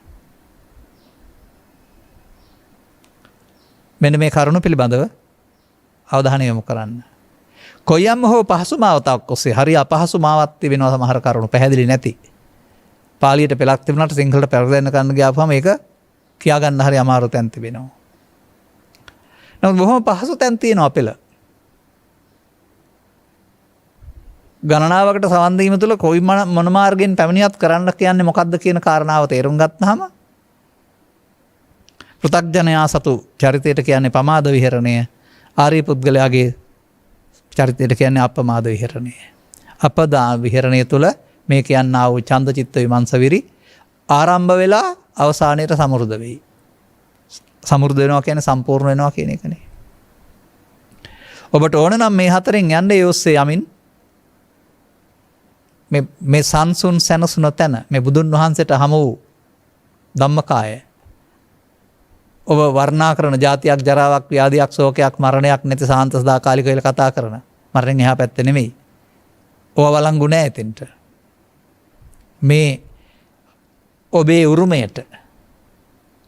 මෙන්න මේ කරුණු පිළිබඳව අවධානය යොමු කරන්න. කොයියම් හෝ පහසු මාවතක් ඔස්සේ හරි අපහසු මාවත් තිබෙනවා සමහර කරුණු පැහැදිලි නැති. පාලියට පෙළක් තිබුණාට සිංහලට පෙරදෙන්න ගන්න ගියාපුවම ඒක කියා ගන්න හරි අමාරු තැන් තිබෙනවා. නමුත් බොහොම පහසු තැන් තියෙනවා පෙළ. ගණනාවකට සවන් දීම තුළ කොයි මොන මාර්ගයෙන් පැමිණියත් කරන්න කියන්නේ මොකක්ද කියන කාරණාව තේරුම් ගත්තාම පෘථග්ජනයා සතු චරිතයට කියන්නේ පමාද විහරණය, ආර්ය පුද්ගලයාගේ චරිතයට කියන්නේ අපමාද විහරණය. අපදා විහරණය තුළ මේ කියන්නා වූ ඡන්ද චිත්ත විමර්ශ විරි ආරම්භ වෙලා අවසානයේට සමෘද්ධ වෙයි. සමෘද්ධ වෙනවා කියන්නේ සම්පූර්ණ වෙනවා කියන එකනේ. ඔබට ඕන නම් මේ හතරෙන් යන්න ඒ ඔස්සේ යමින් මේ සංසුන් සැනසුන තැන මේ බුදුන් වහන්සේට හමු වූ ධම්මකාය ඔබ වර්ණනා කරන ජාතියක් ජරාවක් ව්‍යාධියක් ශෝකයක් මරණයක් නැති සාන්ත සදාකාලික වෙල කතා කරන මරණයෙන් එහා පැත්තේ නෙමෙයි. ඕව වළංගු නැහැ එතෙන්ට. මේ ඔබේ උරුමයට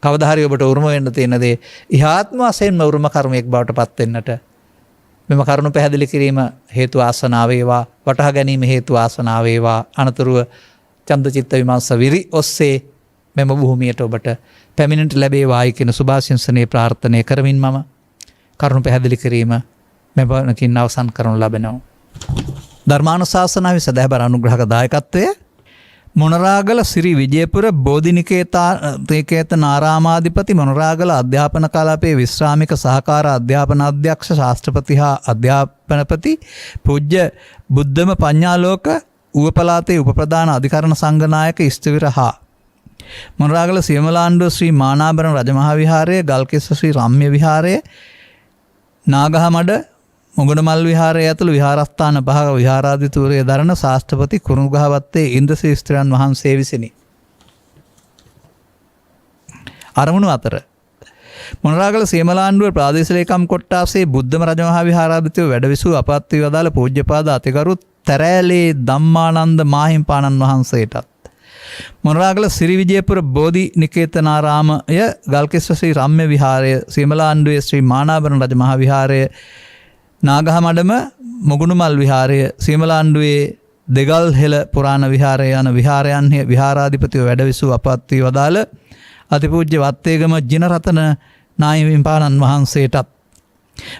කවදා හරි ඔබට උරුම වෙන්න තියෙන දේ ඉහාත්ම වශයෙන්ම උරුම කර්මයක් බවට පත් වෙන්නට මෙම කරුණු පැහැදිලි කිරීම හේතු ආසනාව වේවා, වටහා ගැනීම හේතු ආසනාව වේවා. අනතුරුව ඡන්ද චිත්ත විමර්ශ විරි ඔස්සේ මෙම භූමියට ඔබට පැමිණෙන්නට ලැබේවායි කියන සුභාශිංසනයේ ප්‍රාර්ථනා කරමින් මම කරුණු පැහැදිලි කිරීම මෙවනකින් අවසන් කරනු ලබනවා. ධර්මානුශාසනාවේ සදහබර අනුග්‍රහක දායකත්වය මොනරාගල සිරි විජයපුර බෝධිනිකේතන ආරාමාධිපති මොනරාගල අධ්‍යාපන කලාපයේ විශ්‍රාමික සහකාර අධ්‍යාපන අධ්‍යක්ෂ ශාස්ත්‍රපති හා අධ්‍යාපනපති පූජ්‍ය බුද්ධම පඤ්ඤාලෝක ඌව පළාතේ උපප්‍රධාන අධිකරණ සංඝනායක ස්ථවිර හා මොනරාගල සියමලාණ්ඩුව ශ්‍රී මානාභරණ රජමහා විහාරය, ගල්කිස්ස ශ්‍රී රම්‍ය විහාරය, නාගහමඩ මොගුණමල් විහාරය ඇතුළු විහාරස්ථාන පහක විහාරාධිපතිවරය දරන ශාස්ත්‍රපති කුරුගහවත්තේ ඉන්ද්‍රශ්‍රී ස්ත්‍රයන් වහන්සේ විසිනි. අරමුණු අතර මොනරාගල සියමලාණ්ඩුව ප්‍රාදේශීය ලේකම් කොට්ටාසේ බුද්ධම රජමහා විහාරාධිපතිව වැඩවිසූ අපත් වී වදාළ පූජ්‍යපාද අතිගරු තරෑලේ ධම්මානන්ද මාහිම්පාණන් වහන්සේටත් මොනරාගල සිරි විජයපුර බෝධි නිකේතනාරාමය, ගල්කිස්ස ශ්‍රී රම්‍ය විහාරය, සියමලාණ්ඩුවේ ශ්‍රී මානාභරණ රජමහා විහාරය, නාගහමඩම මොගුණුමල් විහාරය, සියමලාණ්ඩුවේ දෙගල්හෙළ පුරාණ විහාරය යන විහාරයන්හි විහාරාධිපතිව වැඩවිසූ අපත් වී වදාළ අතිපූජ්‍ය වත්තේගම ජිනරතන නාහිමිපාණන් වහන්සේටත්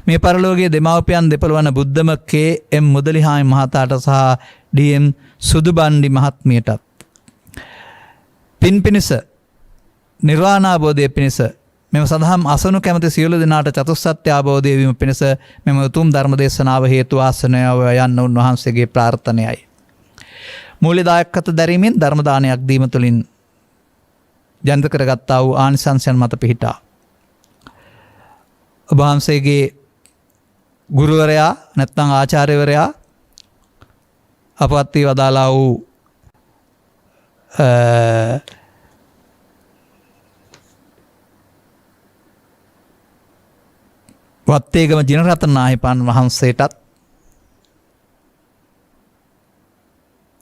මේ පරලෝකයේ දෙමව්පියන් දෙපළ වන බුද්ධම කේ.එම්. මුදලිහාමි මහතාට සහ ඩී.එම්. සුදුබණ්ඩි මහත්මියටත් පින් පිණිස නිර්වාණාබෝධය පිණිස මෙම සදහම් අසනු කැමති සියලු දෙනාට චතුස්සත්‍ය අවබෝධය වීම පිණිස මෙම උතුම් ධර්ම දේශනාව හේතු ආසනාව යන්න උන්වහන්සේගේ ප්‍රාර්ථනයයි. මූල්‍ය දායකත්ව දැරීමෙන් ධර්ම දානයක් දීම තුළින් ජනිත කරගත්තා වූ ආනිසංසයන් මත පිහිටා ඔබ වහන්සේගේ ගුරුවරයා නැත්නම් ආචාර්යවරයා අපවත් වී වදාලා වූ වත්තේගම ජිනරතන නාහිමිපාණන් වහන්සේටත්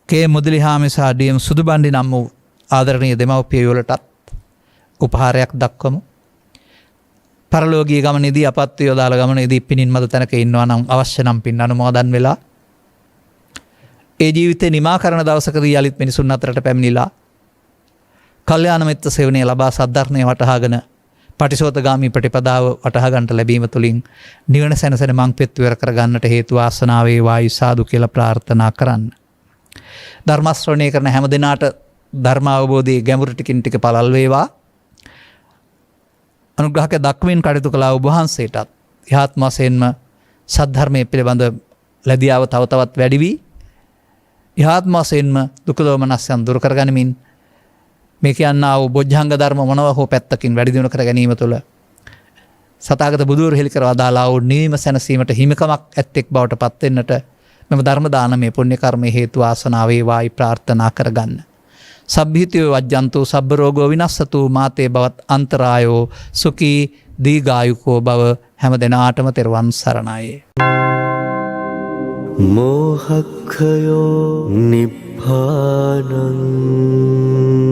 කේ මුදලිහාමි සහ ඩී.එම්. සුදුබණ්ඩි නම් වූ ආදරණීය දෙමව්පියවලටත් උපහාරයක් දක්වමු. පරලෝකීය ගමනේදී අපත් වී යොදාළ ගමනේදී පිනින් මද තැනක ඉන්නවා නම් අවශ්‍ය නම් පින් අනුමෝදන් වෙලා ඒ ජීවිතේ නිමා කරන දවසකදී යලිත් මිනිසුන් අතරට පැමිණිලා කල්යාණ මිත්‍ර සේවනය ලබා සද්ධර්මයේ වටහාගෙන පටිසෝතගාමී ප්‍රතිපදාව වටහා ගන්නට ලැබීම තුළින් නිවන සැනසෙන මංපෙත් විවර කර ගන්නට හේතු වාසනාව වේවායි සාදු කියලා ප්‍රාර්ථනා කරන්න. ධර්ම ශ්‍රවණය කරන හැම දිනාට ධර්ම අවබෝධයේ ගැඹුරු ටිකින් ටික පළල් වේවා. අනුග්‍රහක දක්වමින් කටයුතු කළා ඔබ වහන්සේටත් යහාත්ම වශයෙන්ම සද්ධර්මයේ පිළිබඳ ලැබියාව තව තවත් වැඩි වී යහාත්ම වශයෙන්ම දුක දෝමනස්යන් දුරු කරගනිමින් මේ කියන්නා වූ බොජ්ජංග ධර්ම මොනව හෝ පැත්තකින් වැඩි දියුණු කර ගැනීම තුළ සතාගත බුදුවරු හෙළි කර වදාලා වූ නිවීම සැනසීමට හිමිකමක් ඇත්තෙක් බවට පත් වෙන්නට මෙම ධර්ම දානමය පුණ්‍ය කර්මයේ හේතු වාසනා වේවායි ප්‍රාර්ථනා කරගන්න. සබ්බීතියෝ වජ්ජන්තෝ සබ්බ රෝගෝ විනස්සතු මාතේ බවත් අන්තරායෝ සුඛී දීඝායුකෝ බව හැම දෙනාටම තෙරුවන් සරණයි. මෝහක්ඛයෝ නිබ්බානං